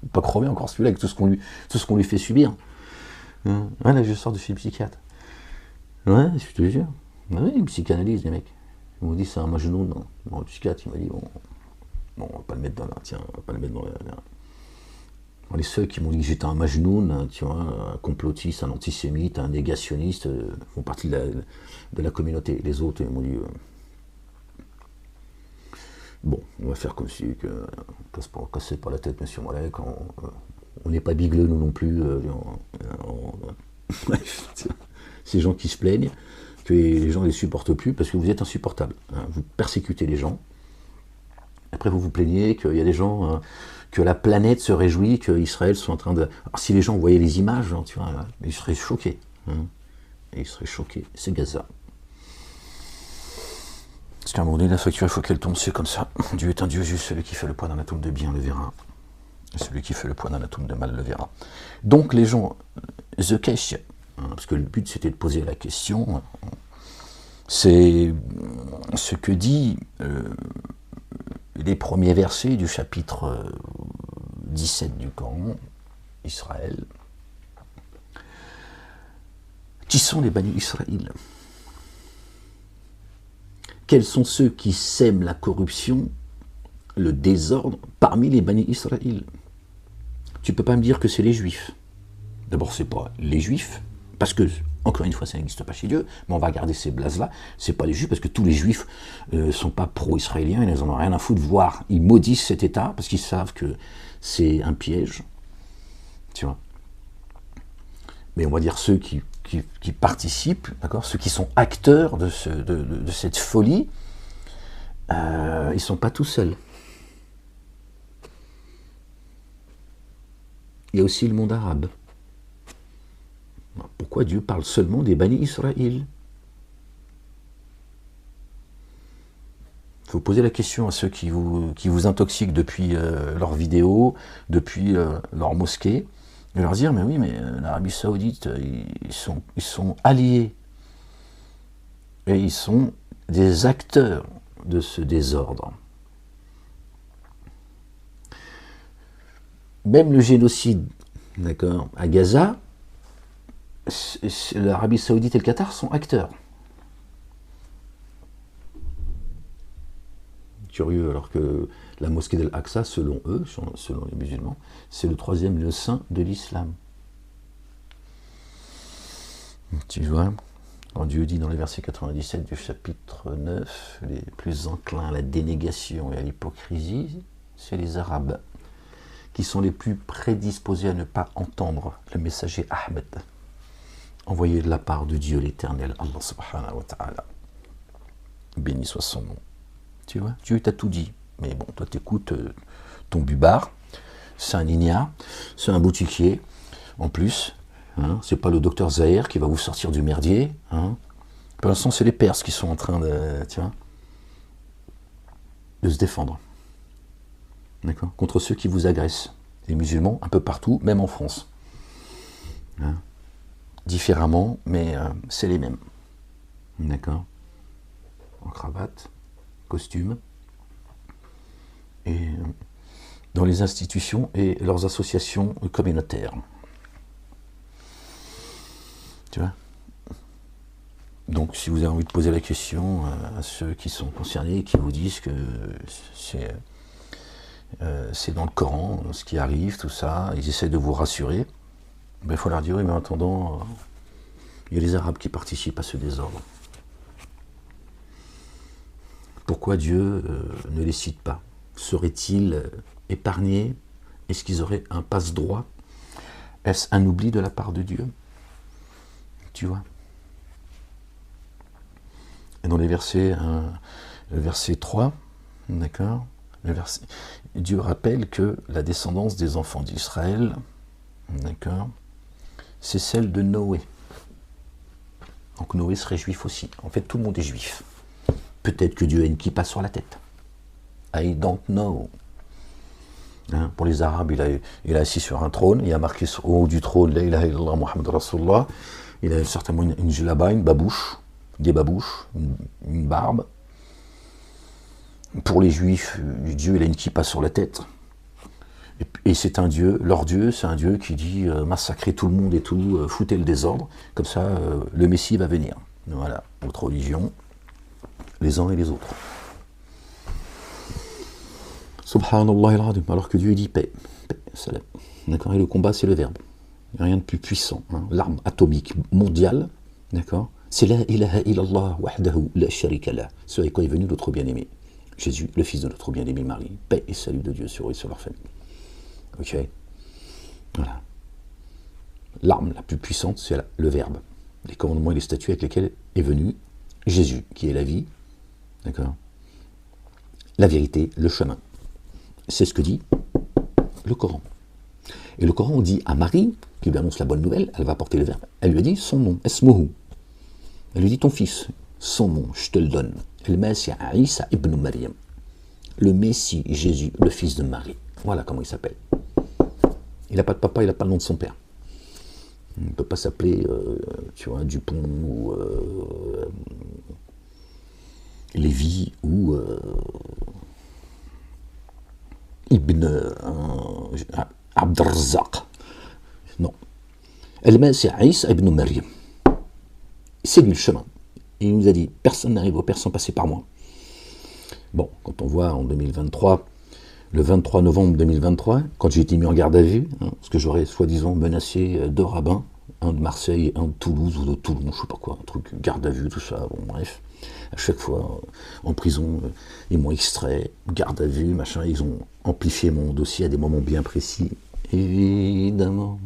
Il ne peut pas crever encore celui-là avec tout ce qu'on lui fait subir. Ouais, là, je sors de chez le psychiatre. Ouais, je te jure. Ouais, une psychanalyse, les mecs. Ils m'ont dit, c'est un majnoun. Non. Bon, le psychiatre, il m'a dit, bon, on va pas le mettre dans la. Tiens, on va pas le mettre dans la. Bon, les seuls qui m'ont dit que j'étais un majnoun, tu vois, un complotiste, un antisémite, un négationniste, font partie de la communauté. Les autres, ils m'ont dit. Bon, on va faire comme si, cassez pas la tête, monsieur Malek, on n'est pas bigleux, nous non plus. Ces gens qui se plaignent, que les gens ne les supportent plus parce que vous êtes insupportables. Hein, vous persécutez les gens. Après, vous vous plaignez qu'il y a des gens, que la planète se réjouit qu'Israël soit en train de... Alors, si les gens voyaient les images, tu vois, ils seraient choqués. Hein, et ils seraient choqués. C'est Gaza. Parce qu'à un moment donné, la facture, il faut qu'elle tombe, c'est comme ça. Dieu est un Dieu juste, celui qui fait le poids d'un atome de bien le verra. Et celui qui fait le poids d'un atome de mal le verra. Donc les gens, the question, parce que le but c'était de poser la question, c'est ce que dit les premiers versets du chapitre 17 du Coran, Israël. Qui sont les Bani Israël? quels sont ceux qui sèment la corruption, le désordre parmi les Bani Israël? Tu ne peux pas me dire que c'est les Juifs. D'abord, c'est pas les Juifs, parce que, encore une fois, ça n'existe pas chez Dieu, mais on va garder ces blases-là. C'est pas les Juifs, parce que tous les Juifs ne sont pas pro-israéliens, ils n'en ont rien à foutre, voire ils maudissent cet État, parce qu'ils savent que c'est un piège. Tu vois. Mais on va dire ceux qui participent, d'accord, ceux qui sont acteurs de cette folie, ils ne sont pas tout seuls. Il y a aussi le monde arabe. Pourquoi Dieu parle seulement des Bani Israël? Il faut poser la question à ceux qui vous intoxiquent depuis leurs vidéos, depuis leur mosquée, et leur dire, mais oui, mais l'Arabie Saoudite, ils sont alliés, et ils sont des acteurs de ce désordre. Même le génocide, d'accord, à Gaza, l'Arabie Saoudite et le Qatar sont acteurs. Curieux, alors que la mosquée d'Al-Aqsa, selon eux, selon les musulmans, c'est le troisième lieu saint de l'islam. Tu vois, quand Dieu dit dans le verset 97 du chapitre 9, les plus enclins à la dénégation et à l'hypocrisie, c'est les Arabes, qui sont les plus prédisposés à ne pas entendre le messager Ahmed, envoyé de la part de Dieu l'Éternel, Allah subhanahu wa ta'ala. Béni soit son nom. Tu vois, Dieu t'a tout dit. Mais bon, toi t'écoutes ton bubard, c'est un ignare, c'est un boutiquier, en plus, hein, c'est pas le docteur Zahir qui va vous sortir du merdier. Hein. Pour l'instant, c'est les Perses qui sont en train de, tu vois, de se défendre. D'accord, contre ceux qui vous agressent. Les musulmans, un peu partout, même en France. Hein. Différemment, mais c'est les mêmes. D'accord, en cravate, costume, et dans les institutions et leurs associations communautaires. Tu vois? Donc, si vous avez envie de poser la question à ceux qui sont concernés, qui vous disent que c'est dans le Coran, ce qui arrive, tout ça, ils essaient de vous rassurer, ben, il faut leur dire, oui, mais en attendant, il y a les Arabes qui participent à ce désordre. Pourquoi Dieu ne les cite pas? Seraient-ils épargnés? Est-ce qu'ils auraient un passe-droit? Est-ce un oubli de la part de Dieu? Tu vois? Et dans les versets, le verset 3, d'accord, Dieu rappelle que la descendance des enfants d'Israël, d'accord, c'est celle de Noé. Donc Noé serait juif aussi. En fait, tout le monde est juif. Peut-être que Dieu a une kippa sur la tête. I don't know. Hein, pour les Arabes, il a assis sur un trône, il a marqué au haut du trône, La ilaha illallah Muhammad Rasulullah. Il a certainement une djellaba, une babouche, des babouches, une barbe. Pour les Juifs, Dieu, il a une kippa sur la tête. Et c'est un Dieu, leur Dieu, c'est un Dieu qui dit massacrez tout le monde et tout, foutez le désordre, comme ça le Messie va venir. Voilà, votre religion, les uns et les autres. Subhanallah al-Adim, alors que Dieu dit paix, salam. D'accord, et le combat c'est le verbe. Il n'y a rien de plus puissant. Hein. L'arme atomique mondiale, d'accord, c'est la ilaha illallah wahdahu la sharika lah. Ce avec quoi est venu notre bien-aimé Jésus, le fils de notre bien-aimé Marie. Paix et salut de Dieu sur eux et sur leur famille. Ok, voilà. L'arme la plus puissante, c'est le verbe. Les commandements et les statuts avec lesquels est venu Jésus, qui est la vie, d'accord, la vérité, le chemin. C'est ce que dit le Coran. Et le Coran dit à Marie, qui lui annonce la bonne nouvelle, elle va porter le verbe, elle lui a dit son nom, Esmohu. Elle lui dit ton fils, son nom, je te le donne. Le Messie Isa ibn Maryam. Le Messie Jésus, le fils de Marie. Voilà comment il s'appelle. Il n'a pas de papa, il n'a pas le nom de son père. Il ne peut pas s'appeler, tu vois, Dupont ou Lévi ou Ibn Abdrazaq. Non. El-Messie Isa ibn Maryam. C'est lui le chemin. Et il nous a dit, personne n'arrive au Père sans passer par moi. Bon, quand on voit en 2023, le 23 novembre 2023, quand j'ai été mis en garde à vue, parce que j'aurais soi-disant menacé deux rabbins, un de Marseille, un de Toulouse ou de Toulon, je sais pas quoi, un truc garde à vue, tout ça, bon bref. À chaque fois, en prison, ils m'ont extrait, garde à vue, machin, ils ont amplifié mon dossier à des moments bien précis, évidemment.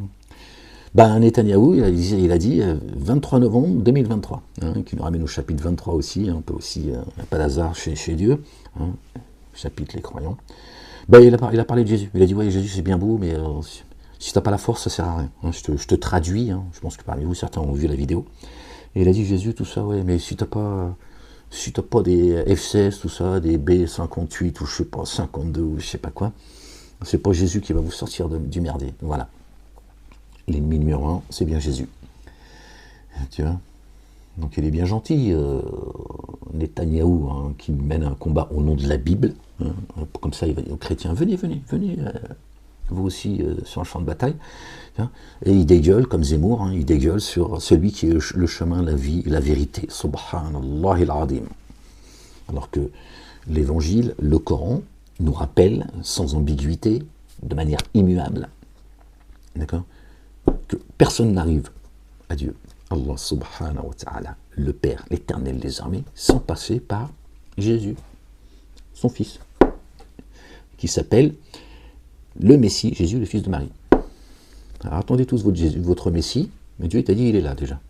Ben, Netanyahou, il a dit 23 novembre 2023, qui nous ramène au chapitre 23 aussi, on peut aussi, pas d'hasard chez Dieu, chapitre les croyants. Ben, il a parlé de Jésus, il a dit, ouais, Jésus c'est bien beau, mais si t'as pas la force, ça sert à rien. Je te traduis, je pense que parmi vous, certains ont vu la vidéo. Et il a dit, Jésus, tout ça, ouais, mais si t'as pas des F-16, tout ça, des B-58, ou je sais pas, 52, ou je sais pas quoi, c'est pas Jésus qui va vous sortir du merdier. Voilà. L'ennemi numéro 1, c'est bien Jésus. Tu vois. Donc il est bien gentil, Netanyahou, qui mène un combat au nom de la Bible. Comme ça, il va dire aux chrétiens, venez, vous aussi sur le champ de bataille. Et il dégueule, comme Zemmour, il dégueule sur celui qui est le chemin, la vie et la vérité. Subhanallah al-Azim. Alors que l'évangile, le Coran, nous rappelle sans ambiguïté, de manière immuable, d'accord, que personne n'arrive à Dieu, Allah subhanahu wa ta'ala, le Père, l'éternel des armées, sans passer par Jésus, son fils, qui s'appelle le Messie, Jésus, le fils de Marie. Alors attendez tous votre Messie, mais Dieu t'a dit, il est là déjà.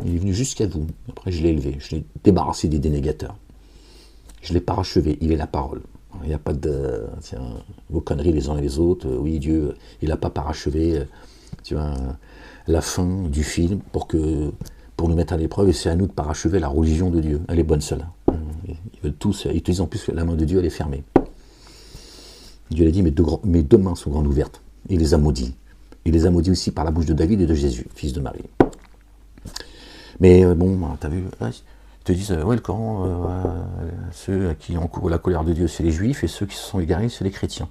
Il est venu jusqu'à vous, après je l'ai élevé, je l'ai débarrassé des dénégateurs. Je l'ai parachevé, il est la parole. Il n'y a pas de vos conneries les uns et les autres. Oui, Dieu, il n'a pas parachevé la fin du film pour nous mettre à l'épreuve, et c'est à nous de parachever la religion de Dieu. Elle est bonne celle-là. Ils veulent tous, ils te disent en plus que la main de Dieu elle est fermée. Dieu l'a dit, mes deux mains sont grandes ouvertes. Il les a maudits. Il les a maudits aussi par la bouche de David et de Jésus, fils de Marie. Mais bon, t'as vu, ils te disent, ouais, le Coran, ceux qui encourent la colère de Dieu, c'est les Juifs, et ceux qui se sont égarés, c'est les chrétiens.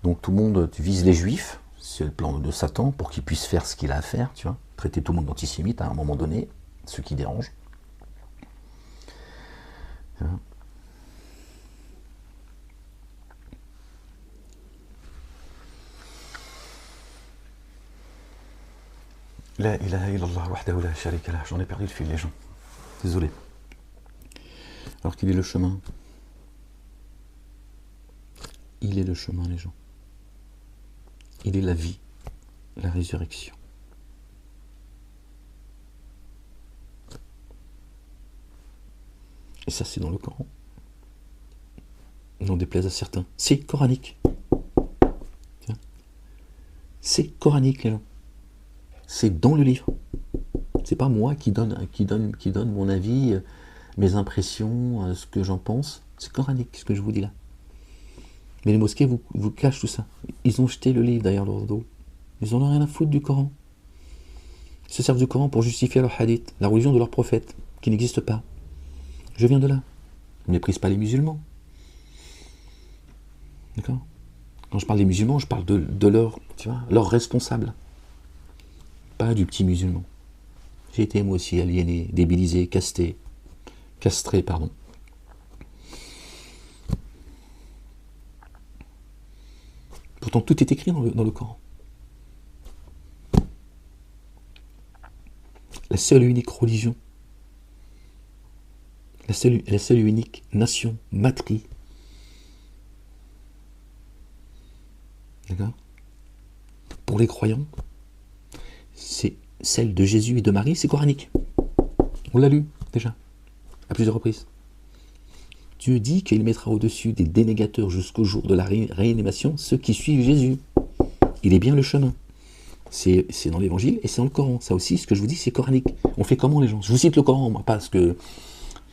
Donc tout le monde vise les Juifs, c'est le plan de Satan, pour qu'il puisse faire ce qu'il a à faire, tu vois, traiter tout le monde d'antisémite à un moment donné, ce qui dérange. La ilaha illallah wahdahu la sharika lah. J'en ai perdu le fil, les gens. Désolé. Alors qu'il est le chemin. Il est le chemin, les gens. Il est la vie, la résurrection. Et ça, c'est dans le Coran. N'en déplaise à certains. C'est coranique. C'est coranique, les gens. C'est dans le livre. C'est pas moi qui donne mon avis, mes impressions, ce que j'en pense. C'est coranique, ce que je vous dis là. Mais les mosquées vous cachent tout ça. Ils ont jeté le livre derrière leur dos. Ils en ont rien à foutre du Coran. Ils se servent du Coran pour justifier leur hadith, la religion de leur prophète, qui n'existe pas. Je viens de là. Je ne méprise pas les musulmans. D'accord ? Quand je parle des musulmans, je parle de leurs responsables. Pas du petit musulman. J'ai été moi aussi aliéné, débilisé, castré, pardon. Pourtant, tout est écrit dans le Coran. La seule et unique religion, la seule et unique nation, matrie, d'accord, pour les croyants, c'est celle de Jésus et de Marie, c'est coranique. On l'a lu déjà, à plusieurs reprises. Dieu dit qu'il mettra au-dessus des dénégateurs jusqu'au jour de la réanimation ceux qui suivent Jésus. Il est bien le chemin. C'est dans l'évangile et c'est dans le Coran. Ça aussi, ce que je vous dis, c'est coranique. On fait comment les gens? Je vous cite le Coran, moi, parce que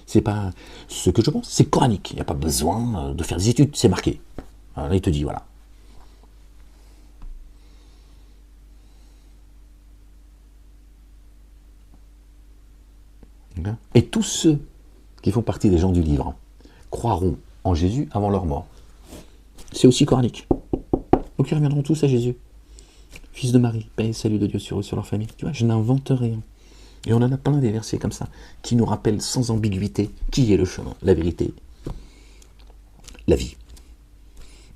c'est pas ce que je pense, c'est coranique. Il n'y a pas besoin de faire des études, c'est marqué. Alors là, il te dit, voilà. Et tous ceux qui font partie des gens du livre croiront en Jésus avant leur mort. C'est aussi coranique. Donc ils reviendront tous à Jésus. Fils de Marie, paix et salut de Dieu sur eux, sur leur famille. Tu vois, je n'invente rien. Et on en a plein des versets comme ça, qui nous rappellent sans ambiguïté qui est le chemin, la vérité la vie.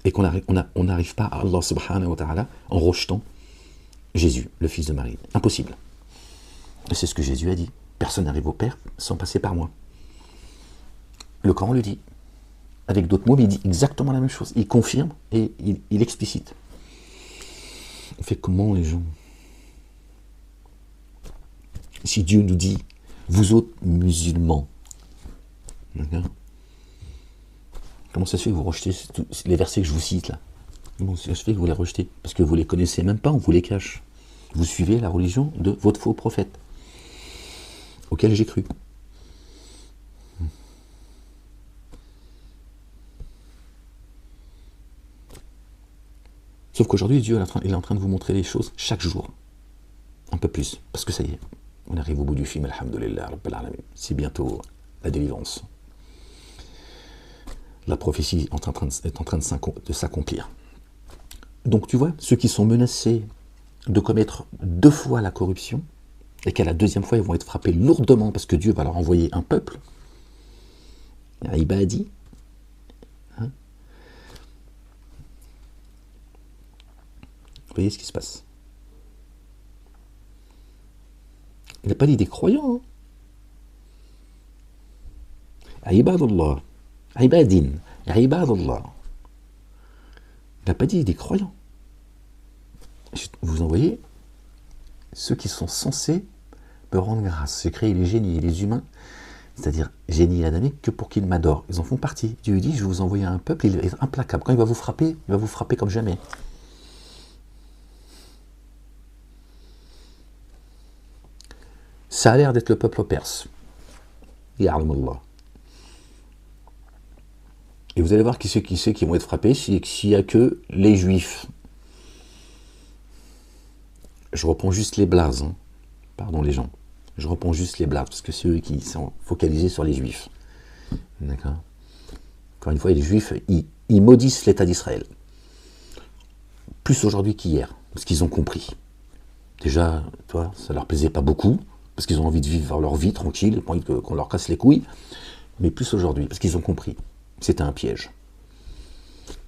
Et qu'on n'arrive pas à Allah subhanahu wa ta'ala en rejetant Jésus, le fils de Marie. Impossible. Et c'est ce que Jésus a dit. Personne n'arrive au Père sans passer par moi. Le Coran le dit. Avec d'autres mots, mais il dit exactement la même chose. Il confirme et il explicite. On fait comment les gens? Si Dieu nous dit, vous autres musulmans, comment ça se fait que vous rejetez les versets que je vous cite là? Comment ça se fait que vous les rejetez? Parce que vous les connaissez même pas, on vous les cache. Vous suivez la religion de votre faux prophète, auquel j'ai cru. Sauf qu'aujourd'hui, Dieu il est en train de vous montrer les choses chaque jour. Un peu plus. Parce que ça y est, on arrive au bout du film, alhamdoulilah, rabbil alamin. C'est bientôt la délivrance. La prophétie est en train de s'accomplir. Donc tu vois, ceux qui sont menacés de commettre 2 fois la corruption, et qu'à la 2e fois, ils vont être frappés lourdement parce que Dieu va leur envoyer un peuple, Ibadi, hein. Vous voyez ce qui se passe. Il n'a pas dit des croyants. Ibadullah, Ibadin, Ibadullah. Il n'a pas dit des croyants. Vous envoyez ceux qui sont censés me rendre grâce. J'ai créé les génies et les humains, c'est-à-dire génies et adamiques, que pour qu'ils m'adorent. Ils en font partie. Dieu lui dit, je vais vous envoyer un peuple, il est implacable. Quand il va vous frapper comme jamais. Ça a l'air d'être le peuple perse. Ya'lamallah. Et vous allez voir qui c'est qui vont être frappés, s'il n'y a que les juifs. Je reprends juste les blazes, hein. Pardon les gens. Je reprends juste les blazes, parce que c'est eux qui sont focalisés sur les juifs. D'accord. Encore une fois, les juifs, ils maudissent l'État d'Israël. Plus aujourd'hui qu'hier, parce qu'ils ont compris. Déjà, toi, ça leur plaisait pas beaucoup, parce qu'ils ont envie de vivre leur vie tranquille, pas envie qu'on leur casse les couilles, mais plus aujourd'hui, parce qu'ils ont compris. C'était un piège.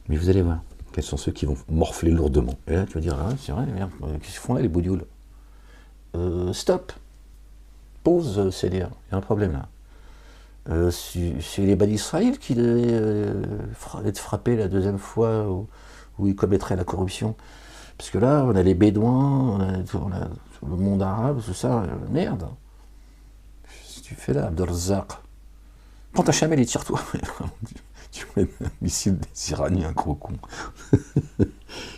Mais vous allez voir, quels sont ceux qui vont morfler lourdement. Et là, tu vas dire, ah, c'est vrai, merde, qu'est-ce qu'ils font là, les boudioules? Stop. Pause, c'est-à-dire, il y a un problème là. C'est les Bani Israël qui devaient être frappés la 2e fois où ils commettraient la corruption. Parce que là, on a les Bédouins, on a le monde arabe, tout ça, merde. Qu'est-ce que tu fais là, Abdelzaq? Prends ta chamelle et tire-toi. Tu mets un missile des Iraniens, gros con.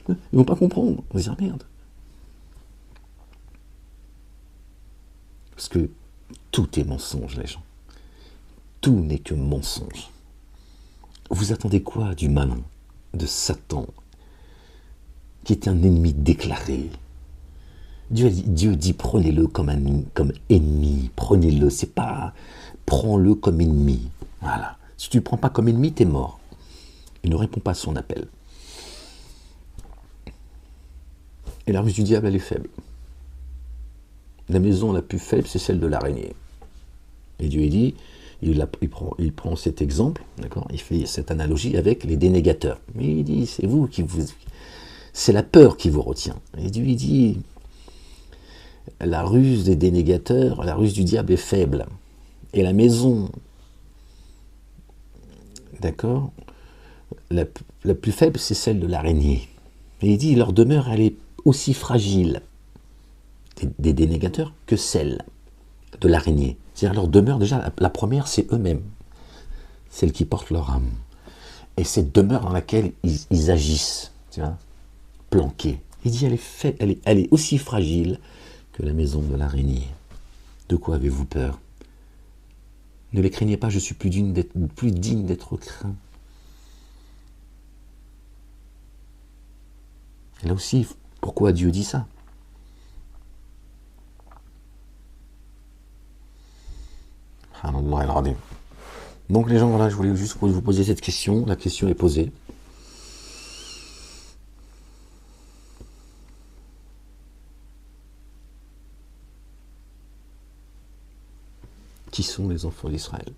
Ils vont pas comprendre. On va dire merde. Parce que tout est mensonge, les gens. Tout n'est que mensonge. Vous attendez quoi du malin, de Satan, qui est un ennemi déclaré? Dieu dit prenez-le comme ennemi. Prenez-le, c'est pas prends-le comme ennemi. Voilà. Si tu ne le prends pas comme ennemi, t'es mort. Il ne répond pas à son appel. Et la ruse du diable, elle est faible. La maison la plus faible, c'est celle de l'araignée. Et Dieu dit, il prend cet exemple, d'accord, il fait cette analogie avec les dénégateurs. Mais il dit, c'est la peur qui vous retient. Et Dieu il dit, la ruse des dénégateurs, la ruse du diable est faible. Et la maison, d'accord, la plus faible, c'est celle de l'araignée. Et il dit, leur demeure, elle est aussi fragile des dénégateurs que celle de l'araignée. C'est-à-dire leur demeure, déjà, la première, c'est eux-mêmes, celle qui porte leur âme. Et cette demeure dans laquelle ils agissent, tu vois, planqués. Il dit, elle est aussi fragile que la maison de l'araignée. De quoi avez-vous peur? Ne les craignez pas, je suis plus digne d'être craint. Et là aussi, pourquoi Dieu dit ça? Donc les gens, voilà, je voulais juste vous poser cette question. La question est posée. Qui sont les enfants d'Israël?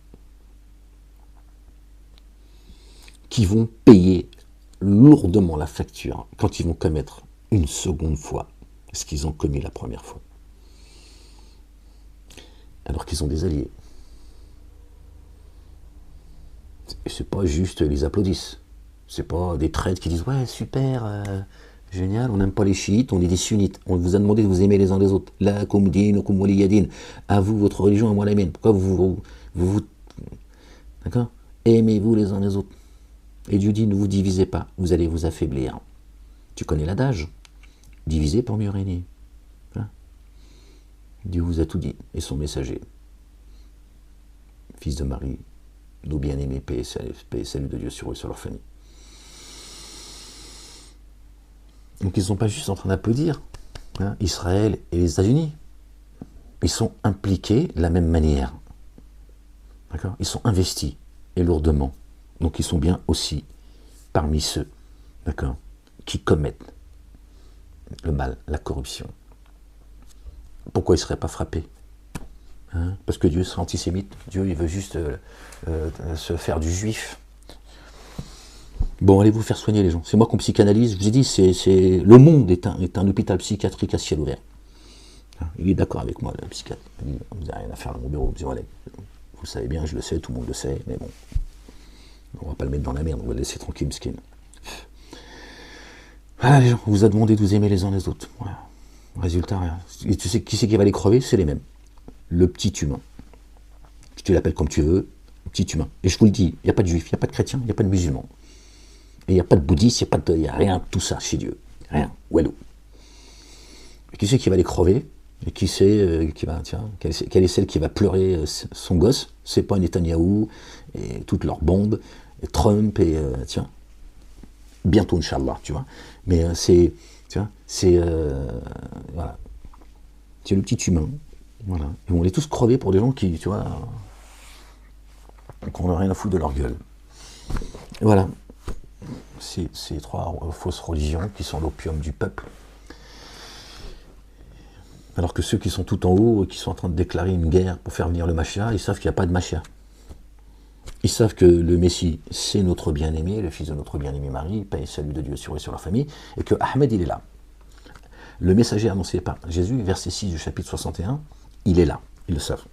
qui vont payer lourdement la facture quand ils vont commettre une seconde fois ce qu'ils ont commis la première fois. Alors qu'ils ont des alliés. Et c'est pas juste ils applaudissent. C'est pas des traîtres qui disent ouais super, génial, on n'aime pas les chiites, on est des sunnites. On vous a demandé de vous aimer les uns les autres. La kum dinukum waliya din. À vous votre religion, à moi la mienne. Pourquoi vous d'accord? Aimez-vous les uns les autres. Et Dieu dit ne vous divisez pas, vous allez vous affaiblir. Tu connais l'adage, diviser pour mieux régner. Hein? Dieu vous a tout dit, et son messager. Fils de Marie, nos bien-aimés, paix et salut de Dieu sur eux, sur leur famille. Donc ils ne sont pas juste en train d'applaudir, hein, Israël et les États-Unis. Ils sont impliqués de la même manière. D'accord? Ils sont investis, et lourdement. Donc ils sont bien aussi parmi ceux, d'accord, qui commettent le mal, la corruption. Pourquoi ils ne seraient pas frappés? Hein? Parce que Dieu serait antisémite. Dieu, il veut juste se faire du juif. Bon, allez vous faire soigner les gens. C'est moi qu'on psychanalyse. Je vous ai dit, le monde est un hôpital psychiatrique à ciel ouvert. Il est d'accord avec moi, le psychiatre. Il dit, vous n'avez rien à faire dans mon bureau. Je dis, allez, vous le savez bien, je le sais, tout le monde le sait, mais bon. On va pas le mettre dans la merde, on va le laisser tranquille, skin. Voilà les gens, on vous a demandé de vous aimer les uns les autres. Voilà. Résultat, rien. Et tu sais qui c'est qui va les crever? C'est les mêmes. Le petit humain. Tu l'appelles comme tu veux, le petit humain. Et je vous le dis, il n'y a pas de juif, il n'y a pas de chrétien, il n'y a pas de musulman. Et il n'y a pas de bouddhiste, il n'y a rien de tout ça chez Dieu. Rien. Walou. Et qui c'est qui va les crever? Et qui c'est qui va, tiens, quelle est celle qui va pleurer son gosse? C'est pas Netanyahou et toute leur bande, et Trump et tiens, bientôt Inch'Allah, tu vois. Mais c'est, tu vois, c'est voilà, c'est le petit humain, voilà. Ils vont les tous crever pour des gens qui, tu vois, qu'on n'a rien à foutre de leur gueule. Et voilà, ces trois fausses religions qui sont l'opium du peuple. Alors que ceux qui sont tout en haut, qui sont en train de déclarer une guerre pour faire venir le Mashiach, ils savent qu'il n'y a pas de Mashiach. Ils savent que le Messie, c'est notre bien-aimé, le fils de notre bien-aimé Marie, paix et salut de Dieu sur eux et sur leur famille, et que Ahmed, il est là. Le messager annoncé par Jésus, verset 6 du chapitre 61, il est là, ils le savent.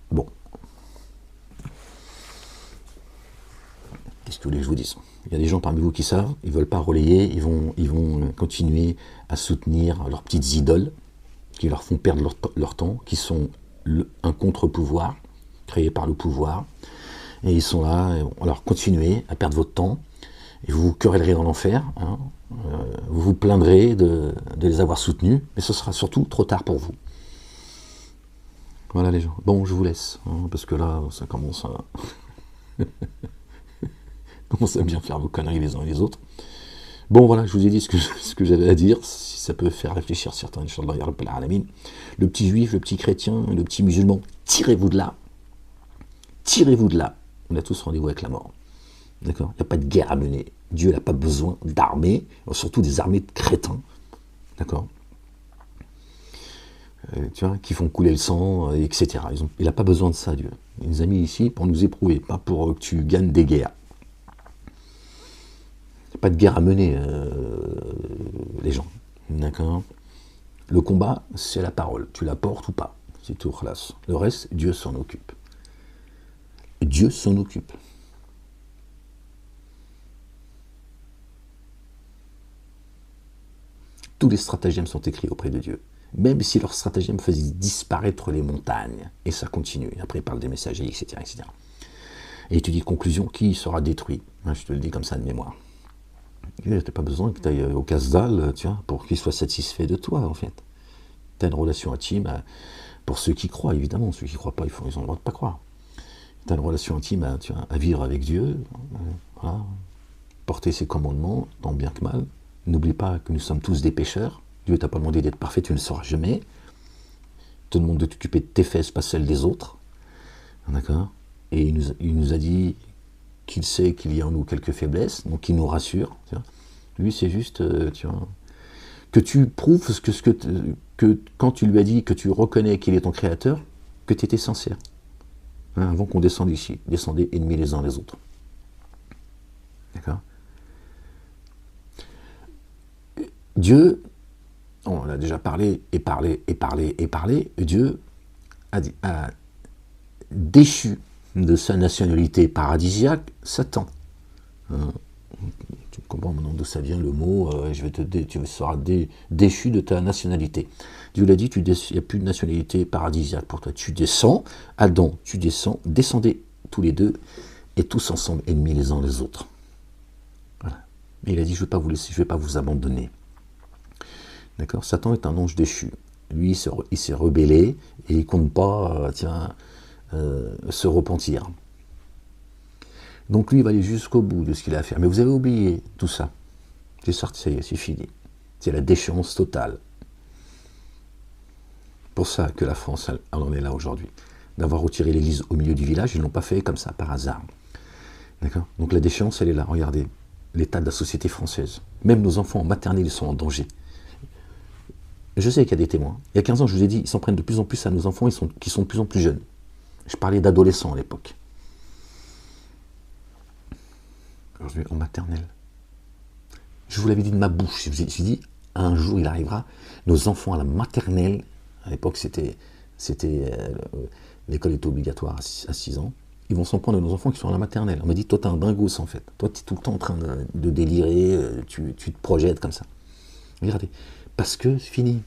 Bon. Qu'est-ce que vous voulez que je vous dise? Il y a des gens parmi vous qui savent, ils ne veulent pas relayer, ils vont continuer à soutenir leurs petites idoles, qui leur font perdre leur temps, qui sont un contre-pouvoir, créé par le pouvoir, et ils sont là, alors continuez à perdre votre temps, et vous vous querellerez dans l'enfer, hein, vous vous plaindrez de les avoir soutenus, mais ce sera surtout trop tard pour vous. Voilà les gens. Bon, je vous laisse, hein, parce que là, ça commence à... commence à bien faire vos conneries les uns et les autres. Bon, voilà, je vous ai dit ce que j'avais à dire, si ça peut faire réfléchir certains, Inch'Allah, ya Rabbil Alamin. Le petit juif, le petit chrétien, le petit musulman, tirez-vous de là. Tirez-vous de là. On a tous rendez-vous avec la mort. D'accord? Il n'y a pas de guerre à mener. Dieu n'a pas besoin d'armées, surtout des armées de crétins. D'accord? Tu vois, qui font couler le sang, etc. Il n'a pas besoin de ça, Dieu. Il nous a mis ici pour nous éprouver, pas pour que tu gagnes des guerres. Il n'y a pas de guerre à mener, les gens. D'accord? Le combat, c'est la parole. Tu la portes ou pas. C'est tout, classe. Le reste, Dieu s'en occupe. Dieu s'en occupe. Tous les stratagèmes sont écrits auprès de Dieu. Même si leurs stratagèmes faisaient disparaître les montagnes. Et ça continue. Après, il parle des messagers, etc., etc. Et tu dis, conclusion, qui sera détruit? Je te le dis comme ça de mémoire. Tu n'as pas besoin que tu ailles au casse-dalle, tu vois, pour qu'il soit satisfait de toi, en fait. Tu as une relation intime pour ceux qui croient, évidemment. Ceux qui ne croient pas, ils ont le droit de ne pas croire. Tu as une relation intime à vivre avec Dieu, voilà. Porter ses commandements, tant bien que mal. N'oublie pas que nous sommes tous des pécheurs. Dieu ne t'a pas demandé d'être parfait, tu ne le seras jamais. Il te demande de t'occuper de tes fesses, pas celles des autres. D'accord? Et il nous a dit qu'il sait qu'il y a en nous quelques faiblesses, donc il nous rassure. Tu vois. Lui, c'est juste, tu vois, que tu prouves que quand tu lui as dit que tu reconnais qu'il est ton créateur, que tu étais sincère. Hein, avant qu'on descende ici. Descendez ennemis les uns les autres. D'accord? Dieu, on a déjà parlé et parlé et parlé et parlé, Dieu a déchu de sa nationalité paradisiaque Satan. Tu comprends maintenant d'où ça vient le mot, tu seras déchu de ta nationalité. Dieu l'a dit, il n'y a plus de nationalité paradisiaque pour toi. Tu descends, Adam, tu descends, descendez tous les deux, et tous ensemble ennemis les uns les autres. Voilà. Et il a dit, je ne vais pas vous laisser, je ne vais pas vous abandonner. D'accord? Satan est un ange déchu. Lui, il s'est rebellé, et il ne compte pas, se repentir. Donc lui, il va aller jusqu'au bout de ce qu'il a à faire. Mais vous avez oublié tout ça. C'est sorti, ça y est, c'est fini. C'est la déchéance totale. Pour ça que la France, elle en est là aujourd'hui. D'avoir retiré l'église au milieu du village, ils ne l'ont pas fait comme ça, par hasard. D'accord? Donc la déchéance, elle est là. Regardez l'état de la société française. Même nos enfants en maternelle, ils sont en danger. Je sais qu'il y a des témoins. Il y a 15 ans, je vous ai dit, ils s'en prennent de plus en plus à nos enfants qui sont de plus en plus jeunes. Je parlais d'adolescents à l'époque. Aujourd'hui, en maternelle. Je vous l'avais dit de ma bouche. Je vous ai dit, un jour, il arrivera, nos enfants à la maternelle, à l'époque, l'école était obligatoire à 6 ans, ils vont s'en prendre à nos enfants qui sont à la maternelle. On m'a dit, toi, t'es un dingos, en fait. Toi, t'es tout le temps en train de délirer, tu te projettes comme ça. Regardez. Parce que c'est fini.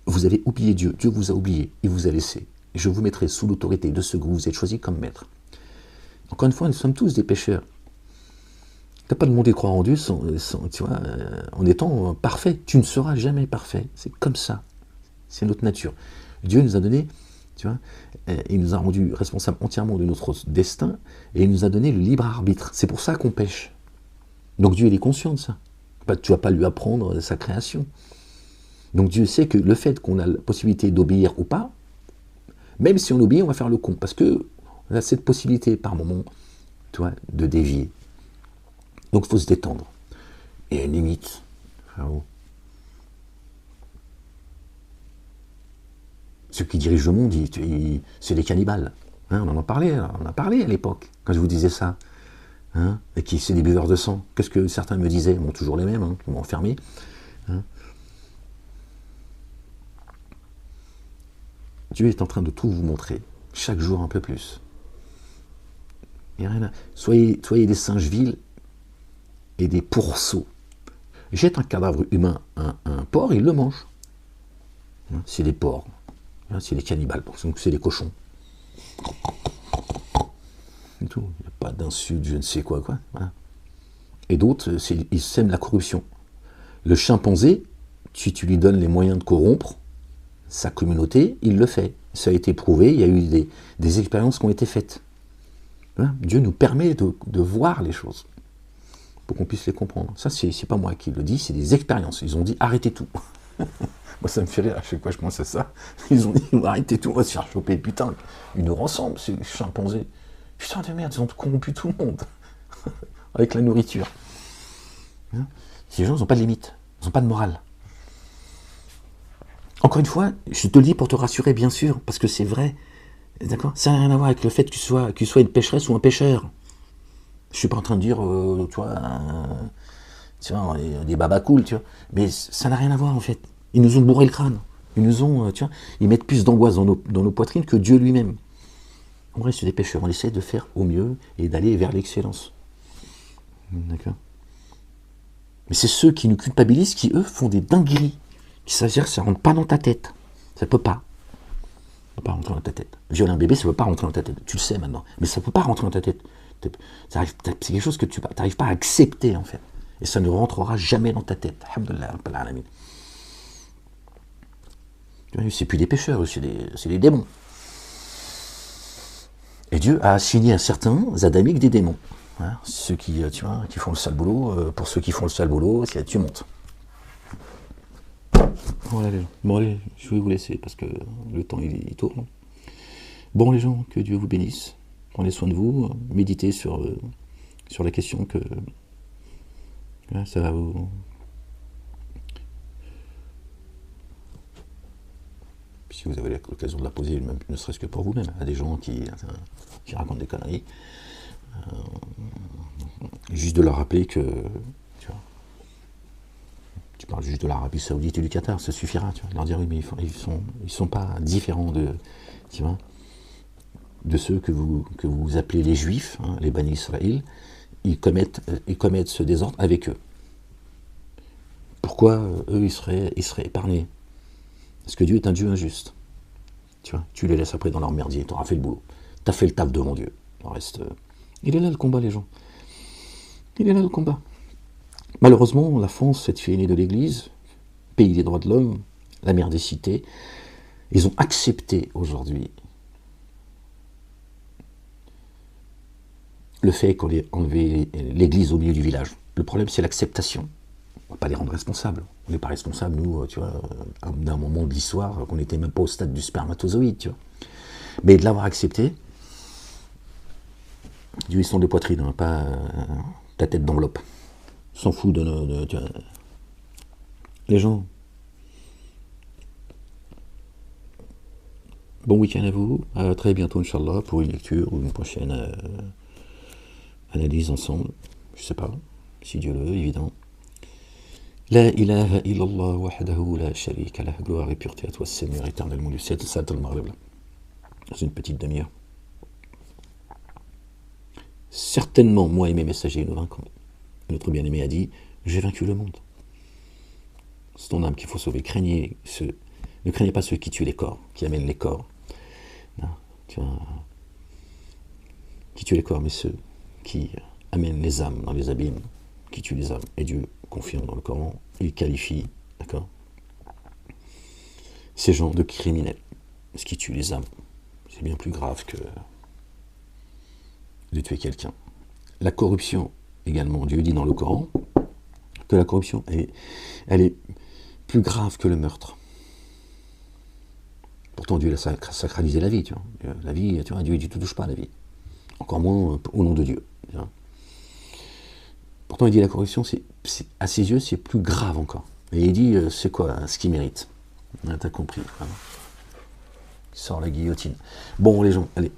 Vous avez oublié Dieu. Dieu vous a oublié. Il vous a laissé. Je vous mettrai sous l'autorité de ceux que vous êtes choisis comme maître. Encore une fois, nous sommes tous des pécheurs. Tu n'as pas demandé de croire en Dieu en étant parfait. Tu ne seras jamais parfait. C'est comme ça. C'est notre nature. Dieu nous a donné, il nous a rendu responsables entièrement de notre destin et il nous a donné le libre arbitre. C'est pour ça qu'on pêche. Donc Dieu, il est conscient de ça. Tu ne vas pas lui apprendre sa création. Donc Dieu sait que le fait qu'on a la possibilité d'obéir ou pas, même si on obéit, on va faire le con. Parce qu'on a cette possibilité par moment, de dévier. Donc il faut se détendre. Et il y a une limite. Ceux qui dirigent le monde, c'est des cannibales. On en a parlé à l'époque, quand je vous disais ça. Et qui c'est des buveurs de sang. Qu'est-ce que certains me disaient? Bon, toujours les mêmes, qui m'ont enfermé. Dieu est en train de tout vous montrer, chaque jour un peu plus. Il y a rien à... soyez des singes vils et des pourceaux. Jette un cadavre humain à un porc, il le mange. C'est des porcs. C'est des cannibales, donc c'est des cochons. Et tout. Il n'y a pas d'insulte, je ne sais quoi. Voilà. Et d'autres, ils sèment la corruption. Le chimpanzé, si tu lui donnes les moyens de corrompre sa communauté, il le fait. Ça a été prouvé, il y a eu des expériences qui ont été faites. Voilà. Dieu nous permet de voir les choses pour qu'on puisse les comprendre. Ça, c'est pas moi qui le dis, c'est des expériences. Ils ont dit arrêtez tout. Moi, ça me fait rire à chaque fois que je pense à ça. Ils ont dit arrêtez tout, on va se faire choper. Putain, ils nous ressemblent, ces chimpanzés. Putain de merde, ils ont corrompu tout le monde avec la nourriture. Ces gens, ils n'ont pas de limite, ils n'ont pas de morale. Encore une fois, je te le dis pour te rassurer, bien sûr, parce que c'est vrai. D'accord? Ça n'a rien à voir avec le fait que tu sois une pécheresse ou un pécheur. Je suis pas en train de dire, des babas cool, mais ça n'a rien à voir en fait. Ils nous ont bourré le crâne. Ils nous ont, ils mettent plus d'angoisse dans nos poitrines que Dieu lui-même. On reste des pécheurs, on essaie de faire au mieux et d'aller vers l'excellence. D'accord? Mais c'est ceux qui nous culpabilisent qui, eux, font des dingueries. C'est-à-dire que ça ne rentre pas dans ta tête. Ça ne peut pas. Ça ne peut pas rentrer dans ta tête. Violer un bébé, ça ne peut pas rentrer dans ta tête. Tu le sais maintenant. Mais ça ne peut pas rentrer dans ta tête. C'est quelque chose que tu n'arrives pas à accepter, en fait. Et ça ne rentrera jamais dans ta tête. Alhamdulillah, Rabbil Alamin. C'est plus des pécheurs, c'est des démons. Et Dieu a assigné à certains adamiques des démons. Voilà. Ceux qui font le sale boulot, pour ceux qui font le sale boulot, tu montes. Voilà les gens. Bon allez, je vais vous laisser parce que le temps il tourne. Bon les gens, que Dieu vous bénisse. Prenez soin de vous, méditez sur la question que ça va vous... si vous avez l'occasion de la poser, même ne serait-ce que pour vous-même, à des gens qui racontent des conneries, juste de leur rappeler que, tu vois, tu parles juste de l'Arabie Saoudite et du Qatar, ça suffira, tu vois, leur dire oui, mais ils sont pas différents de, tu vois, de ceux que vous appelez les Juifs, hein, les Bani Israël, ils commettent ce désordre avec eux. Pourquoi eux, ils seraient épargnés? Parce que Dieu est un Dieu injuste. Tu vois, tu les laisses après dans leur merdier, tu auras fait le boulot. Tu as fait le taf devant Dieu. Le reste, il est là le combat, les gens. Il est là le combat. Malheureusement, la France, cette fille aînée de l'Église, pays des droits de l'homme, la mère des cités, ils ont accepté aujourd'hui le fait qu'on ait enlevé l'Église au milieu du village. Le problème, c'est l'acceptation. On ne va pas les rendre responsables. On n'est pas responsables, nous, tu vois, d'un moment de l'histoire, qu'on n'était même pas au stade du spermatozoïde, tu vois. Mais de l'avoir accepté, du histon de poitrine, hein, pas ta tête d'enveloppe. S'en fout de tu vois. Les gens. Bon week-end à vous. À très bientôt, Inch'Allah, pour une lecture ou une prochaine analyse ensemble. Je sais pas, si Dieu le veut, évidemment. La ilaha illallah wahdahu la sharika lah, gloire et pureté à toi, Seigneur éternellement du ciel, Salat al-Maghrib, dans une petite demi-heure. Certainement, moi et mes messagers, nous vaincrons. Notre bien-aimé a dit, j'ai vaincu le monde. C'est ton âme qu'il faut sauver. Ne craignez pas ceux qui tuent les corps, qui amènent les corps. Non, qui tuent les corps, mais ceux qui amènent les âmes dans les abîmes, qui tuent les âmes. Et Dieu confirme dans le Coran, il qualifie, d'accord, ces gens de criminels, ce qui tue les âmes. C'est bien plus grave que de tuer quelqu'un. La corruption, également, Dieu dit dans le Coran que la corruption, elle est plus grave que le meurtre. Pourtant, Dieu a sacralisé la vie, tu vois. La vie, tu vois, Dieu ne touche pas à la vie. Encore moins au nom de Dieu. Tu vois. Pourtant, il dit la corruption, à ses yeux, c'est plus grave encore. Et il dit, c'est quoi ce qu'il mérite? T'as compris. Voilà. Il sort la guillotine. Bon, les gens, allez.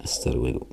Hasta luego.